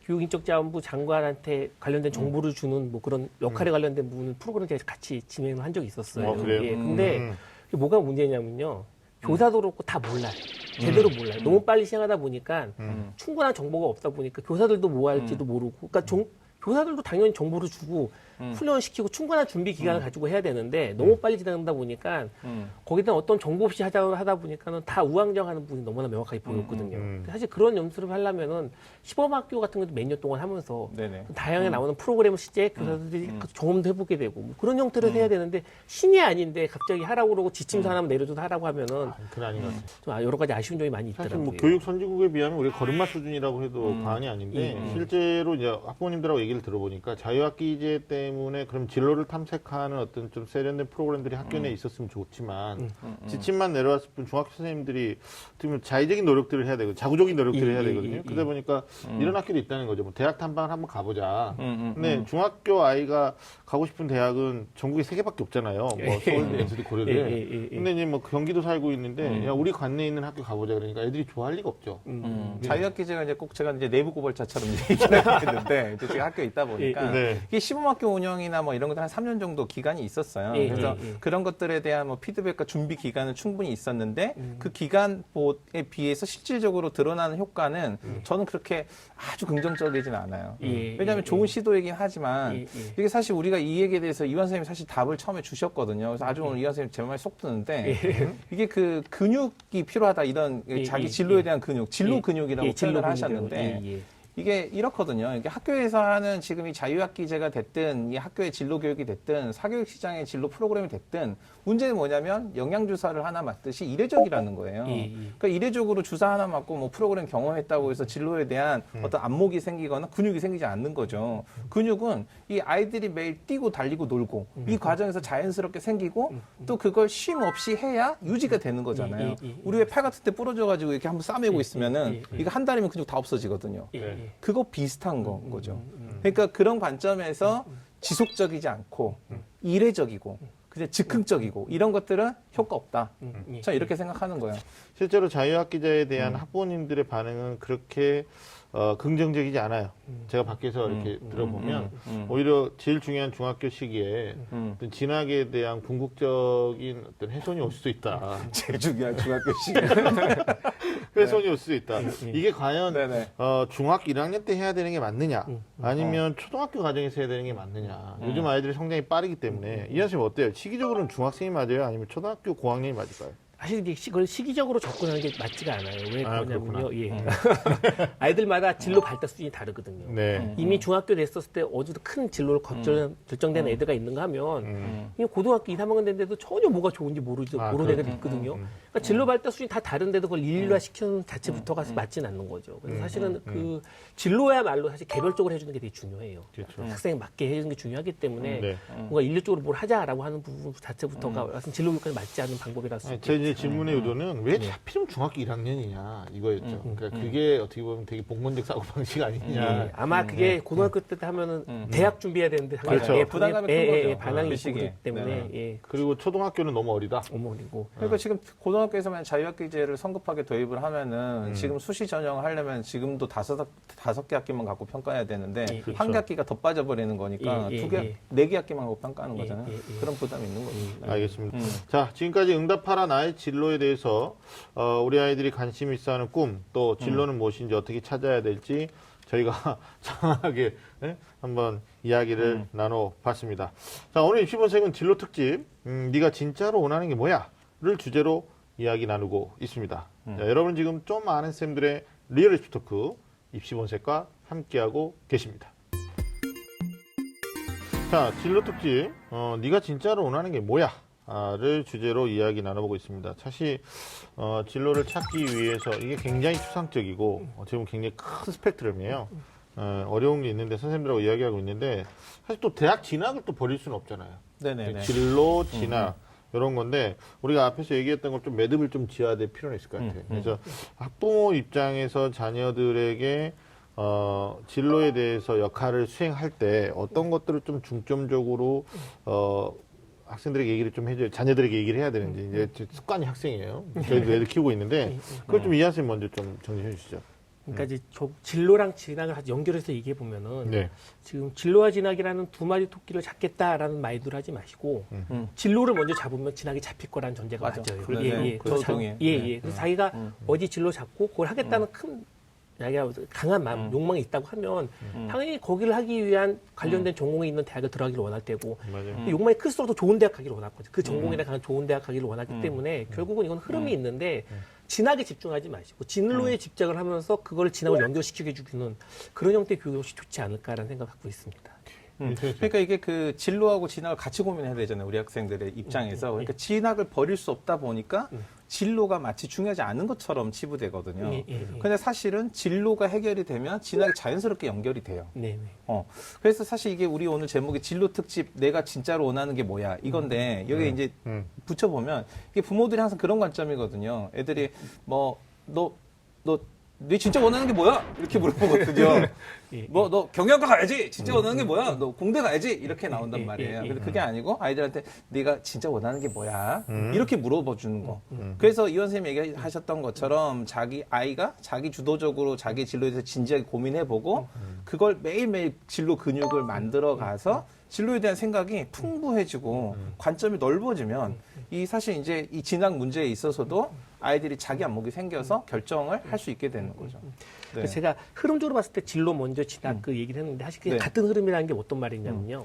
교육인적자원부 장관한테 관련된 정보를 주는 뭐 그런 역할에 관련된 부분 프로그램 제가 같이 진행을 한 적이 있었어요. 그래요? 예. 근데 뭐가 문제냐면요. 교사도 그렇고 다 몰라요. 제대로 몰라요. 너무 빨리 시행하다 보니까 충분한 정보가 없다 보니까 교사들도 뭐 할지도 모르고. 그러니까 교사들도 당연히 정보를 주고 훈련시키고 충분한 준비 기간을 가지고 해야 되는데 너무 빨리 진행하다 보니까 거기다 어떤 정보 없이 하다 보니까는 다 우왕좌왕하는 부분이 너무나 명확하게 보였거든요. 사실 그런 연습을 하려면은 시범학교 같은 것도 몇 년 동안 하면서 네네. 다양하게 나오는 프로그램을 실제 교사들이 경험도 해보게 되고 뭐 그런 형태로 해야 되는데 신이 아닌데 갑자기 하라고 그러고 지침서 하나만 내려줘도 하라고 하면은 그건 아닌 것 같아요. 좀 여러 가지 아쉬운 점이 많이 사실 있더라고요. 뭐 교육 선진국에 비하면 우리가 걸음마 수준이라고 해도 과언이 아닌데 실제로 이제 학부모님들하고 얘기를 들어보니까 자유학기제 때문에 그럼 진로를 탐색하는 어떤 좀 세련된 프로그램들이 학교 내에 있었으면 좋지만 지침만 내려왔을 뿐 중학교 선생님들이 어떻게 보면 자의적인 노력들을 해야 되고 자구적인 노력들을 해야 되거든요. 그러다 보니까 이런 학교도 있다는 거죠. 뭐 대학 탐방을 한번 가보자. 근데 중학교 아이가 가고 싶은 대학은 전국에 3개밖에 없잖아요. 뭐 서울, 연세대, 고려대. 근데 이제 뭐 경기도 살고 있는데 야 우리 관내에 있는 학교 가보자 그러니까 애들이 좋아할 리가 없죠. 자유학기제가 이제 꼭 제가 이제 내부 고발자처럼 얘기를 했는데 이제 제가 학교에 있다 보니까 네. 이게 시범학교 운영이나 뭐 이런 것들 한 3년 정도 기간이 있었어요. 그래서 그런 것들에 대한 뭐 피드백과 준비 기간은 충분히 있었는데 그 기간에 비해서 실질적으로 드러나는 효과는 저는 그렇게 아주 긍정적이진 않아요. 왜냐하면 좋은 시도이긴 하지만 이게 사실 우리가 이 얘기에 대해서 이완 선생님이 사실 답을 처음에 주셨거든요. 그래서 아주 오늘 이완 선생님 제 말이 속 드는데 이게 그 근육이 필요하다 이런 자기 진로에 대한 근육, 진로 근육이라고 표현을 하셨는데 이게 이렇거든요. 이게 학교에서 하는 지금 이 자유학기제가 됐든 이 학교의 진로 교육이 됐든 사교육 시장의 진로 프로그램이 됐든 문제는 뭐냐면 영양주사를 하나 맞듯이 이례적이라는 거예요. 그러니까 이례적으로 주사 하나 맞고 뭐 프로그램 경험했다고 해서 진로에 대한 어떤 안목이 생기거나 근육이 생기지 않는 거죠. 근육은 이 아이들이 매일 뛰고 달리고 놀고 이 과정에서 자연스럽게 생기고 또 그걸 쉼 없이 해야 유지가 되는 거잖아요. 우리 왜 팔 같은 데 부러져가지고 이렇게 한번 싸매고 있으면은 이거 한 달이면 근육 다 없어지거든요. 그거 비슷한 거죠. 그러니까 그런 관점에서 지속적이지 않고 이례적이고 그냥 즉흥적이고 이런 것들은 효과 없다. 저는 이렇게 생각하는 거예요. 실제로 자유학기제에 대한 학부모님들의 반응은 그렇게 긍정적이지 않아요. 제가 밖에서 이렇게 들어보면 오히려 제일 중요한 중학교 시기에 어떤 진학에 대한 궁극적인 어떤 훼손이 올 수도 있다. 제일 중요한 중학교 시간. 훼손이 올 수도 있다. 이게 과연 네네. 중학교 1학년 때 해야 되는 게 맞느냐 아니면 초등학교 과정에서 해야 되는 게 맞느냐. 요즘 아이들이 성장이 빠르기 때문에 이한 선생님 어때요? 시기적으로는 중학생이 맞아요? 아니면 초등학교 고학년이 맞을까요? 사실 이제 그걸 시기적으로 접근하는 게 맞지가 않아요. 왜 그러냐면요. 그렇구나. 아이들마다 진로 발달 수준이 다르거든요. 네. 이미 중학교 됐었을 때 어디도 큰 진로를 결정된 애들가 있는가 하면 그냥 고등학교 2, 3학년 됐는데도 전혀 뭐가 좋은지 모르는 애들이 있거든요. 그러니까 진로 발달 수준이 다 다른데도 그걸 일일화 시키는 자체부터가 맞지는 않는 거죠. 그래서 사실은 그 진로야말로 사실 개별적으로 해주는 게 되게 중요해요. 그렇죠. 학생에 맞게 해주는 게 중요하기 때문에 네. 뭔가 인류적으로 뭘 하자라고 하는 부분 자체부터가 진로 교육까지 맞지 않는 방법이라서 제 이제 질문의 의도는 왜 하필이면 중학교 1학년이냐 이거였죠. 그러니까 그게 어떻게 보면 되게 복문적 사고 방식 아니냐. 아마 그게 고등학교 때 하면은 대학 준비해야 되는데 그렇죠. 부담감이 큰 거죠. 반항이 그 있기 시기에. 때문에 그리고 초등학교는 너무 어리다. 어머니고 그러니까 지금 고등학교에서만 자유학기제를 성급하게 도입을 하면은 지금 수시 전형을 하려면 지금도 다섯 개 학기만 갖고 평가해야 되는데 그렇죠. 한 개 학기가 더 빠져버리는 거니까 네 개 학기만 갖고 평가하는 거잖아요. 그런 부담이 있는 거죠. 알겠습니다. 자, 지금까지 응답하라 나의 진로에 대해서 우리 아이들이 관심 있어하는 꿈, 또 진로는 무엇인지 어떻게 찾아야 될지 저희가 장하게 한번 이야기를 나눠봤습니다. 자, 오늘 입시본색은 진로 특집, 네가 진짜로 원하는 게 뭐야?를 주제로 이야기 나누고 있습니다. 자, 여러분 지금 좀 아는 쌤들의 리얼 입시 토크 입시본색과 함께하고 계십니다. 자, 진로 특집, 네가 진짜로 원하는 게 뭐야? 를 주제로 이야기 나눠보고 있습니다. 사실 진로를 찾기 위해서 이게 굉장히 추상적이고 지금 굉장히 큰 스펙트럼이에요. 어려운 게 있는데 선생님들하고 이야기하고 있는데 사실 또 대학 진학을 또 버릴 수는 없잖아요. 네네네. 진로 진학 이런 건데 우리가 앞에서 얘기했던 걸 좀 매듭을 좀 지어야 될 필요는 있을 것 같아요. 그래서 학부모 입장에서 자녀들에게 진로에 대해서 역할을 수행할 때 어떤 것들을 좀 중점적으로 학생들에게 얘기를 좀 해줘요. 자녀들에게 얘기를 해야 되는지. 이제 습관이 학생이에요. 저희도 애들 키우고 있는데 그걸 좀 이한 쌤 먼저 좀 정리해 주시죠. 그러니까 이제 진로랑 진학을 연결해서 얘기해 보면은 네. 지금 진로와 진학이라는 두 마리 토끼를 잡겠다라는 마인드를 하지 마시고 진로를 먼저 잡으면 진학이 잡힐 거라는 전제가 맞아요. 그래서 그래서 동의해요. 그래서 자기가 어디 진로 잡고 그걸 하겠다는 큰 자기가 강한 마음, 욕망이 있다고 하면 당연히 거기를 하기 위한 관련된 전공에 있는 대학을 들어가기를 원할 테고 맞아요. 욕망이 클수록 더 좋은 대학 가기를 원할 거죠. 그 전공이나 강한 좋은 대학 가기를 원하기 때문에 결국은 이건 흐름이 있는데 진학에 집중하지 마시고 진로에 집착을 하면서 그걸 진학을 연결시키게 해주는 그런 형태의 교육이 좋지 않을까라는 생각을 갖고 있습니다. 그러니까 이게 그 진로하고 진학을 같이 고민해야 되잖아요. 우리 학생들의 입장에서. 그러니까 진학을 버릴 수 없다 보니까 진로가 마치 중요하지 않은 것처럼 치부되거든요. 근데 사실은 진로가 해결이 되면 진학이 자연스럽게 연결이 돼요. 네. 그래서 사실 이게 우리 오늘 제목이 진로 특집 내가 진짜로 원하는 게 뭐야 이건데 여기 이제 붙여보면 이게 부모들이 항상 그런 관점이거든요. 애들이 뭐 네 진짜 원하는 게 뭐야? 이렇게 물어보거든요. 뭐 너 경영학과 가야지. 진짜 원하는 게 뭐야? 너 공대 가야지. 이렇게 나온단 말이에요. 근데 그게 아니고 아이들한테 네가 진짜 원하는 게 뭐야? 이렇게 물어봐 주는 거. 그래서 이원 선생님이 얘기하셨던 것처럼 자기 아이가 자기 주도적으로 자기 진로에 대해서 진지하게 고민해보고 그걸 매일매일 진로 근육을 만들어 가서 진로에 대한 생각이 풍부해지고 관점이 넓어지면 이 사실 이제 이 진학 문제에 있어서도 아이들이 자기 안목이 생겨서 결정을 할 수 있게 되는 거죠. 네. 제가 흐름적으로 봤을 때 진로 먼저 진학 그 얘기를 했는데 사실 그게 같은 흐름이라는 게 어떤 말이냐면요.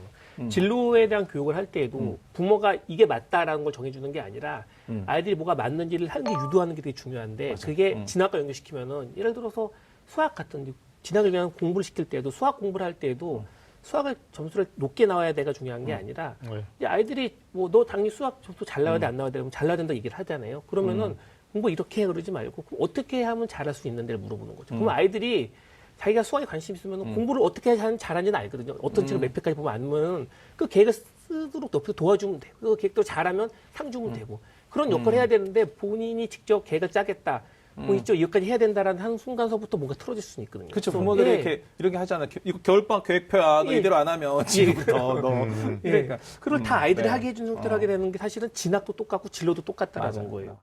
진로에 대한 교육을 할 때에도 부모가 이게 맞다라는 걸 정해주는 게 아니라 아이들이 뭐가 맞는지를 하는 게 유도하는 게 되게 중요한데 그게 진학과 연결시키면은 예를 들어서 수학 같은 진학을 위한 공부를 시킬 때도 수학 공부를 할 때도 수학을 점수를 높게 나와야 돼가 중요한 게 아니라 이제 아이들이 뭐 너 당연히 수학 점수 잘 나와야 돼 안 나와야 돼 그러면 잘 나와야 된다 얘기를 하잖아요. 그러면은 공부 이렇게 해 그러지 말고 그럼 어떻게 하면 잘할 수 있는지를 물어보는 거죠. 그럼 아이들이 자기가 수학에 관심 있으면 공부를 어떻게 하면 잘하는지는 알거든요. 어떤 책을 몇 회까지 보면 알면 그 계획을 쓰도록 옆에서 도와주면 돼요. 그 계획도 잘하면 상 주면 되고 그런 역할을 해야 되는데 본인이 직접 계획을 짜겠다. 뭐 이쪽 여기까지 해야 된다라는 한 순간서부터 뭔가 틀어질 수는 있거든요. 그렇죠. 부모들이 이렇게 하잖아요. 이거 겨울방학 계획표야. 너 이대로 안 하면 지금부터 너. 그러니까 그걸 다 아이들이 하게 해주는 형태로 하게 되는 게 사실은 진학도 똑같고 진로도 똑같다라는 거예요.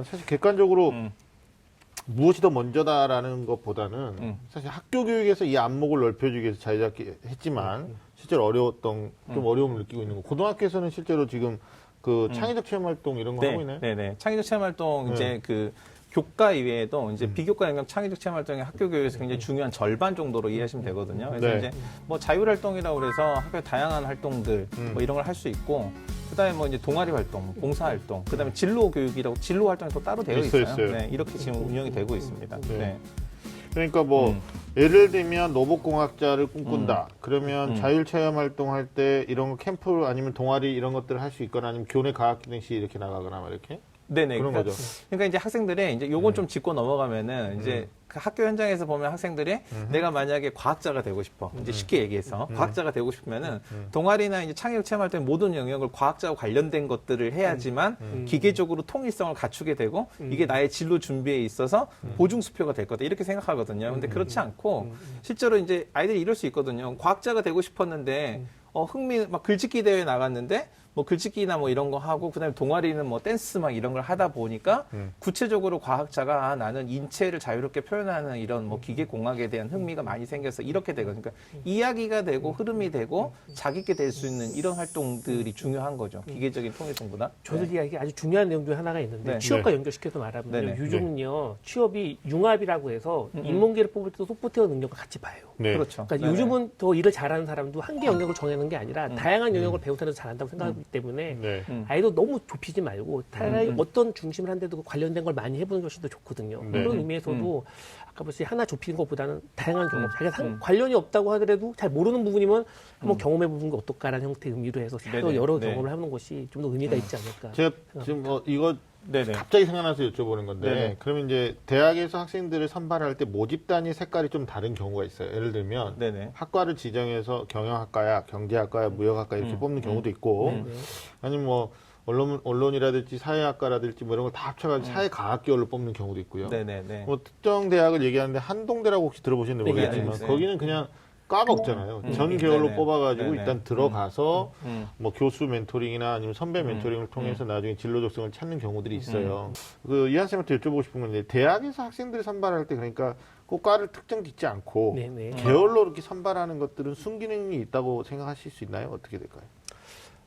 사실 객관적으로 무엇이 더 먼저다라는 것보다는 사실 학교 교육에서 이 안목을 넓혀주기 위해서 자유롭게 했지만 실제로 어려웠던 좀 어려움을 느끼고 있는 거. 고등학교에서는 실제로 지금 그 창의적 체험 활동 이런 거 하고 있나요? 네네. 창의적 체험 활동 이제 그 교과 이외에도 이제 비교과 영역 창의적 체험 활동이 학교 교육에서 굉장히 중요한 절반 정도로 이해하시면 되거든요. 그래서 네. 이제 뭐 자율 활동이라고 그래서 학교 다양한 활동들 뭐 이런 걸 할 수 있고 그다음에 뭐 이제 동아리 활동, 봉사 활동, 그다음에 진로 교육이라고 진로 활동이 또 따로 되어 있어요. 네, 이렇게 지금 운영이 되고 있습니다. 네. 그러니까 뭐 예를 들면 로봇공학자를 꿈꾼다. 그러면 자율체험 활동할 때 이런 거 캠프 아니면 동아리 이런 것들을 할 수 있거나 아니면 교내 과학기능실 이렇게 나가거나 막 이렇게 네네. 그런 그러니까, 거죠. 그러니까 이제 학생들이 이제 요건 좀 짚고 넘어가면은 이제 그 학교 현장에서 보면 학생들이 내가 만약에 과학자가 되고 싶어. 이제 쉽게 얘기해서 과학자가 되고 싶으면은 동아리나 이제 창의력 체험할 때 모든 영역을 과학자와 관련된 것들을 해야지만 기계적으로 통일성을 갖추게 되고 이게 나의 진로 준비에 있어서 보증 수표가 될 거다. 이렇게 생각하거든요. 근데 그렇지 않고 실제로 이제 아이들이 이럴 수 있거든요. 과학자가 되고 싶었는데 막 글짓기 대회 나갔는데 뭐 글짓기나 뭐 이런 거 하고 그다음에 동아리는 뭐 댄스 막 이런 걸 하다 보니까 구체적으로 과학자가 나는 인체를 자유롭게 표현하는 이런 뭐 기계 공학에 대한 흥미가 많이 생겨서 이렇게 되거든요. 그러니까 이야기가 되고 흐름이 되고 자기 있게 될 수 있는 이런 활동들이 중요한 거죠. 기계적인 통일성보다. 저도 이야기 아주 중요한 내용 중에 하나가 있는데 취업과 연결시켜서 말하면 네네. 요즘은요 취업이 융합이라고 해서 인문계를 뽑을 때도 소프트웨어 능력을 같이 봐요. 네. 그렇죠. 그러니까 요즘은 더 일을 잘하는 사람도 한 개 영역을 정하는 게 아니라 다양한 영역을 배우면서 잘한다고 생각하기 때문에 네. 아이도 너무 좁히지 말고 차라리 어떤 중심을 한데도 관련된 걸 많이 해보는 것이 더 좋거든요. 네. 그런 의미에서도 아까 벌써 하나 좁히는 것보다는 다양한 경험, 자기가 관련이 없다고 하더라도 잘 모르는 부분이면 한번 경험해보는 게 어떨까라는 형태의 의미로 해서 서로 여러 경험을 하는 것이 좀 더 의미가 있지 않을까. 제가 지금 이거 네네. 갑자기 생각나서 여쭤보는 건데 네네. 그러면 이제 대학에서 학생들을 선발할 때 모집 단위 색깔이 좀 다른 경우가 있어요. 예를 들면 네네. 학과를 지정해서 경영학과야, 경제학과야, 무역학과 이렇게 뽑는 경우도 있고 아니면 뭐 언론이라든지 사회학과라든지 뭐 이런 걸 다 합쳐가지고 사회과학계열로 뽑는 경우도 있고요. 네네네. 뭐 특정 대학을 얘기하는데 한동대라고 혹시 들어보셨는지 네, 모르겠지만 네. 거기는 그냥 과가 없잖아요. 전 계열로 네네. 뽑아가지고 네네. 일단 들어가서 뭐 교수 멘토링이나 아니면 선배 멘토링을 통해서 나중에 진로 적성을 찾는 경우들이 있어요. 그 이한 쌤한테 여쭤보고 싶은 건데 대학에서 학생들을 선발할 때 그러니까 꼭 과를 특정 짓지 않고 네네. 계열로 이렇게 선발하는 것들은 순기능이 있다고 생각하실 수 있나요? 어떻게 될까요?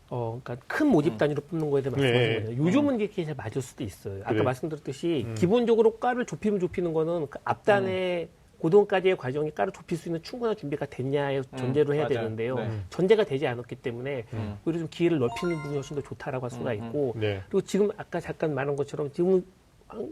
그러니까 큰 모집 단위로 뽑는 거에 대해 말씀하신 거예요. 요즘은 이게 잘 맞을 수도 있어요. 아까 그래. 말씀드렸듯이 기본적으로 과를 좁히는 거는 그 앞단에 고등까지의 과정이 과를 좁힐 수 있는 충분한 준비가 됐냐의 전제로 해야 맞아요. 되는데요. 네. 전제가 되지 않았기 때문에 오히려 좀 기회를 넓히는 부분이 훨씬 더 좋다라고 할 수가 있고 네. 그리고 지금 아까 잠깐 말한 것처럼 지금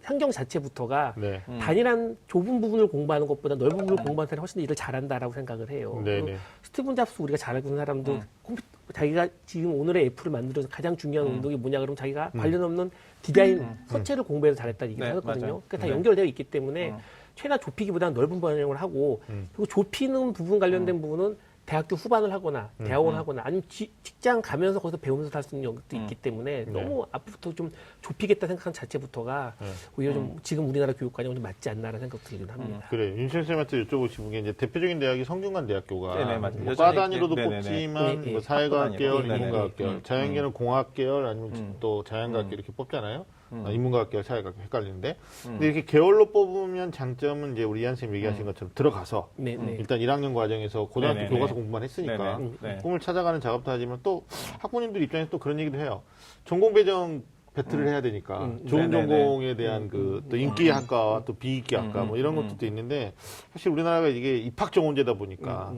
환경 자체부터가 네. 단일한 좁은 부분을 공부하는 것보다 넓은 부분을 공부하는 사람이 훨씬 더 일을 잘한다라고 생각을 해요. 네, 그리고 네. 스티븐 잡스 우리가 잘 알고 있는 사람도 컴퓨터 자기가 지금 오늘의 애플을 만들어서 가장 중요한 운동이 뭐냐 그러면 자기가 관련 없는 디자인 서체를 공부해서 잘했다는 얘기를 네, 하거든요. 맞아요. 그러니까 다 연결되어 있기 때문에 최대한 좁히기보다는 넓은 방향을 하고 그리고 좁히는 부분 관련된 부분은 대학교 후반을 하거나 대학원을 하거나 아니면 직장 가면서 거기서 배우면서 할 수 있는 것도 있기 때문에 너무 앞부터 좀 좁히겠다 생각하는 자체부터가 오히려 좀 지금 우리나라 교육과정은 좀 맞지 않나라는 생각도 들긴 합니다. 그래 윤철 쌤한테 여쭤보고 싶은 게 이제 대표적인 대학이 성균관 대학교가 네네, 맞아요. 뭐 여전히 과 단위로도 네네네. 뽑지만 네, 뭐 네. 사회과학 학부 계열, 단위로. 인문과학 네네네. 계열, 자연계는 공학 계열 아니면 또 자연과학 계열 이렇게 뽑잖아요. 인문과학 계열, 사회과학 계열 헷갈리는데 근데 이렇게 계열로 뽑으면 장점은 이제 우리 이한 쌤 얘기하신 것처럼 들어가서 네, 네. 일단 1학년 과정에서 고등학교 네네네. 교과서 공부만 했으니까 네네. 네. 꿈을 찾아가는 작업도 하지만 또 학부모님들 입장에서 또 그런 얘기도 해요. 전공 배정 배틀을 해야 되니까 좋은 네네네. 전공에 대한 그 또 인기 학과와 또 비인기 학과 뭐 이런 것들도 있는데 사실 우리나라가 이게 입학 정원제다 보니까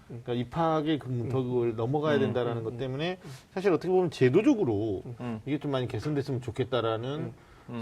그러니까 입학의 그 문턱을 넘어가야 된다라는 것 때문에 사실 어떻게 보면 제도적으로 이게 좀 많이 개선됐으면 좋겠다라는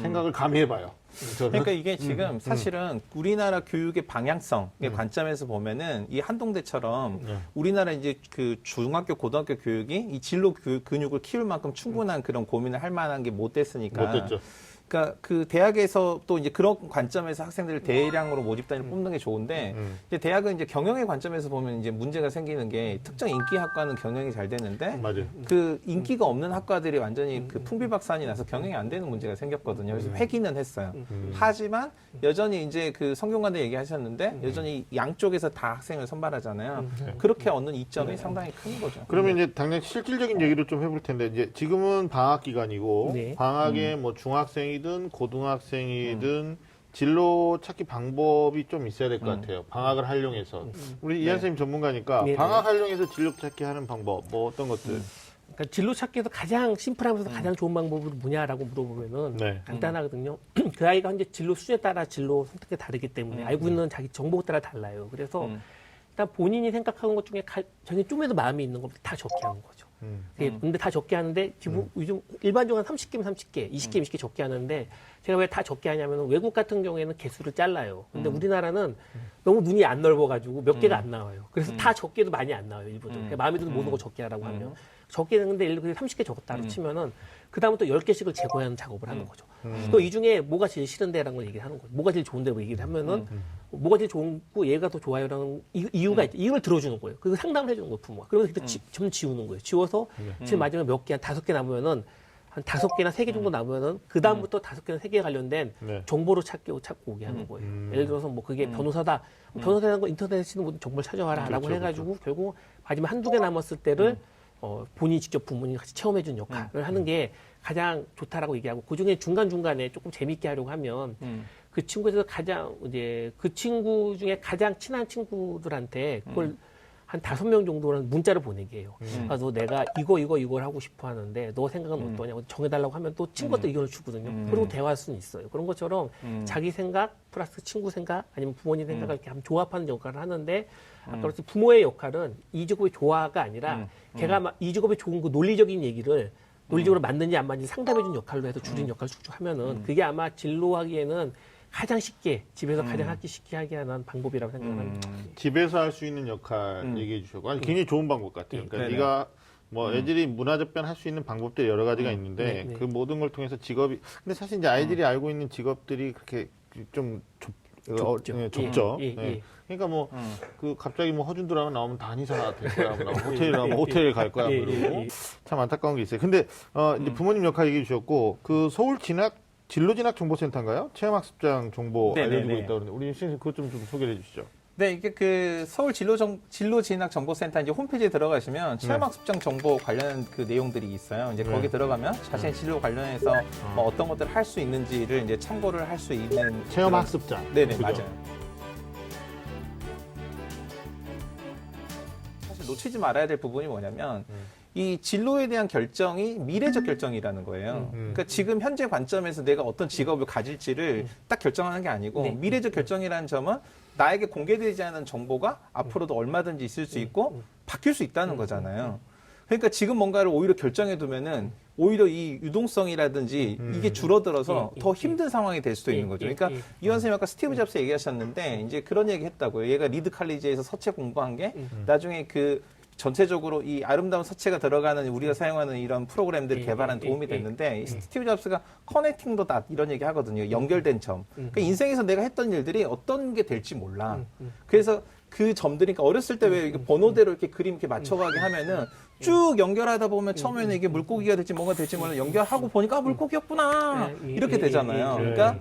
생각을 감히 해봐요. 저는. 그러니까 이게 지금 사실은 우리나라 교육의 방향성의 관점에서 보면은 이 한동대처럼 우리나라 이제 그 중학교, 고등학교 교육이 이 진로 근육을 키울 만큼 충분한 그런 고민을 할 만한 게 못 됐으니까. 못됐죠. 그러니까 그 대학에서 또 이제 그런 관점에서 학생들을 대량으로 모집 단위로 뽑는 게 좋은데 이제 대학은 이제 경영의 관점에서 보면 이제 문제가 생기는 게 특정 인기 학과는 경영이 잘 되는데 맞아요. 그 인기가 없는 학과들이 완전히 그 풍비박산이 나서 경영이 안 되는 문제가 생겼거든요. 그래서 회귀는 했어요. 하지만 여전히 이제 그 성균관대 얘기하셨는데 여전히 양쪽에서 다 학생을 선발하잖아요. 그렇게 얻는 이점이 상당히 큰 거죠. 그러면 이제 당장 실질적인 얘기를 좀 해볼 텐데 이제 지금은 방학 기간이고 네. 방학에 뭐 중학생이든 고등학생이든 진로 찾기 방법이 좀 있어야 될 것 같아요. 방학을 활용해서 우리 이한 선생님 전문가니까 네, 방학 활용해서 진로 찾기 하는 방법 뭐 어떤 것들? 그러니까 진로 찾기에서 가장 심플하면서 가장 좋은 방법은 뭐냐라고 물어보면은 네. 간단하거든요. 그 아이가 현재 진로 수준에 따라 진로 선택이 다르기 때문에 알고 있는 자기 정보에 따라 달라요. 그래서 일단 본인이 생각하는 것 중에 자기 좀에도 마음이 있는 것부터 다 적게 하는 거죠. 근데 다 적게 하는데 지금 요즘 일반적으로 한 30개면 30개, 20개, 20개 적게 하는데 제가 왜 다 적게 하냐면 외국 같은 경우에는 개수를 잘라요. 근데 우리나라는 너무 눈이 안 넓어가지고 몇 개가 안 나와요. 그래서 다 적게도 많이 안 나와요, 일부러. 그러니까 마음에 드는 모든 거 적게 하라고 하면. 적게 했는데 예를 들어 30개 적었다고 치면은 그다음에 또 10개씩을 제거하는 작업을 하는 거죠. 또 이 중에 뭐가 제일 싫은데라는 걸 얘기를 하는 거죠. 뭐가 제일 좋은데라고 얘기를 하면은 뭐가 제일 좋고 얘가 더 좋아요라는 이유가 있죠. 이유를 들어주는 거예요. 그리고 상담을 해주는 거예요, 부모가. 그러면서 그때 좀 지우는 거예요. 지워서 제일 마지막에 몇 개, 한 5개 남으면은 한 5개나 3개 정도 남으면은 그다음부터 5개나 3개 관련된 네. 정보를 찾고 오게 하는 거예요. 예를 들어서 뭐 그게 변호사다. 변호사라는 거 인터넷에 쓰는 모든 정보를 찾아와라 라고 해가지고 결국 마지막 한두 개 남았을 때를 본인이 직접 부모님이 같이 체험해주는 역할을 하는 게 가장 좋다라고 얘기하고 그중에 중간중간에 조금 재밌게 하려고 하면 그 친구에서 가장 이제 그 친구 중에 가장 친한 친구들한테 그걸 한 5명 정도는 문자를 보내게 해요. 그래서 내가 이걸 하고 싶어 하는데 너 생각은 어떠냐고 정해달라고 하면 또 친구가 또 의견을 주거든요. 그리고 대화할 수는 있어요. 그런 것처럼 자기 생각 플러스 친구 생각 아니면 부모님 생각을 이렇게 한번 조합하는 역할을 하는데 아까 그랬듯이 부모의 역할은 이 직업의 조화가 아니라 걔가 이 직업의 좋은 그 논리적인 얘기를 논리적으로 맞는지 안 맞는지 상담해주는 역할로 해서 줄인 역할을 쭉쭉 하면은 그게 아마 진로하기에는 가장 쉽게 집에서 가장 하기 쉽게 하게 하는 방법이라고 생각합니다. 집에서 할 수 있는 역할 얘기해 주셨고 아니, 굉장히 좋은 방법 같아요. 그러니까 네네. 네가 뭐 애들이 문화접변 할 수 있는 방법들이 여러 가지가 있는데 네, 네. 그 모든 걸 통해서 직업이 근데 사실 이제 아이들이 알고 있는 직업들이 그렇게 좀 좁죠. 좁죠. 예, 예, 네. 예. 그러니까 뭐 그 갑자기 뭐 허준 드라마 나오면 다 한의사 될 거야, 뭐 호텔 나오면 호텔 갈 거야, 예, 그러고 예, 예. 참 안타까운 게 있어요. 근데 이제 부모님 역할 얘기해 주셨고 그 서울 진로진학 정보센터인가요? 체험학습장 정보 네네네. 알려주고 있다 그러는데 우리 선생님 그것 좀 소개해 주시죠. 네, 이게 그 서울 진로진학정보센터 이제 홈페이지에 들어가시면 체험학습장 정보 관련 그 내용들이 있어요. 이제 거기 들어가면 자신의 진로 관련해서 뭐 어떤 것들을 할 수 있는지를 이제 참고를 할 수 있는 체험학습장. 그런- 네네, 그죠? 맞아요. 사실 놓치지 말아야 될 부분이 뭐냐면 이 진로에 대한 결정이 미래적 결정이라는 거예요. 그러니까 지금 현재 관점에서 내가 어떤 직업을 가질지를 딱 결정하는 게 아니고 네. 미래적 결정이라는 점은 나에게 공개되지 않은 정보가 앞으로도 얼마든지 있을 수 있고 바뀔 수 있다는 거잖아요. 그러니까 지금 뭔가를 오히려 결정해 두면은 오히려 이 유동성이라든지 이게 줄어들어서 더 힘든 상황이 될 수도 있는 거죠. 그러니까 이완 선생님 아까 스티브 잡스 얘기하셨는데 이제 그런 얘기 했다고요. 얘가 리드 칼리지에서 서체 공부한 게 나중에 그 전체적으로 이 아름다운 서체가 들어가는 우리가 사용하는 이런 프로그램들을 개발한 도움이 됐는데 스티브 잡스가 커넥팅 더 닷 이런 얘기 하거든요. 연결된 점. 그러니까 인생에서 내가 했던 일들이 어떤 게 될지 몰라. 그래서 그 점들이 그러니까 어렸을 때 왜 이렇게 번호대로 이렇게 그림 이렇게 맞춰가게 하면은 쭉 연결하다 보면 처음에는 이게 물고기가 될지 뭔가 될지 몰라 연결하고 보니까 아, 물고기였구나 이렇게 되잖아요. 그러니까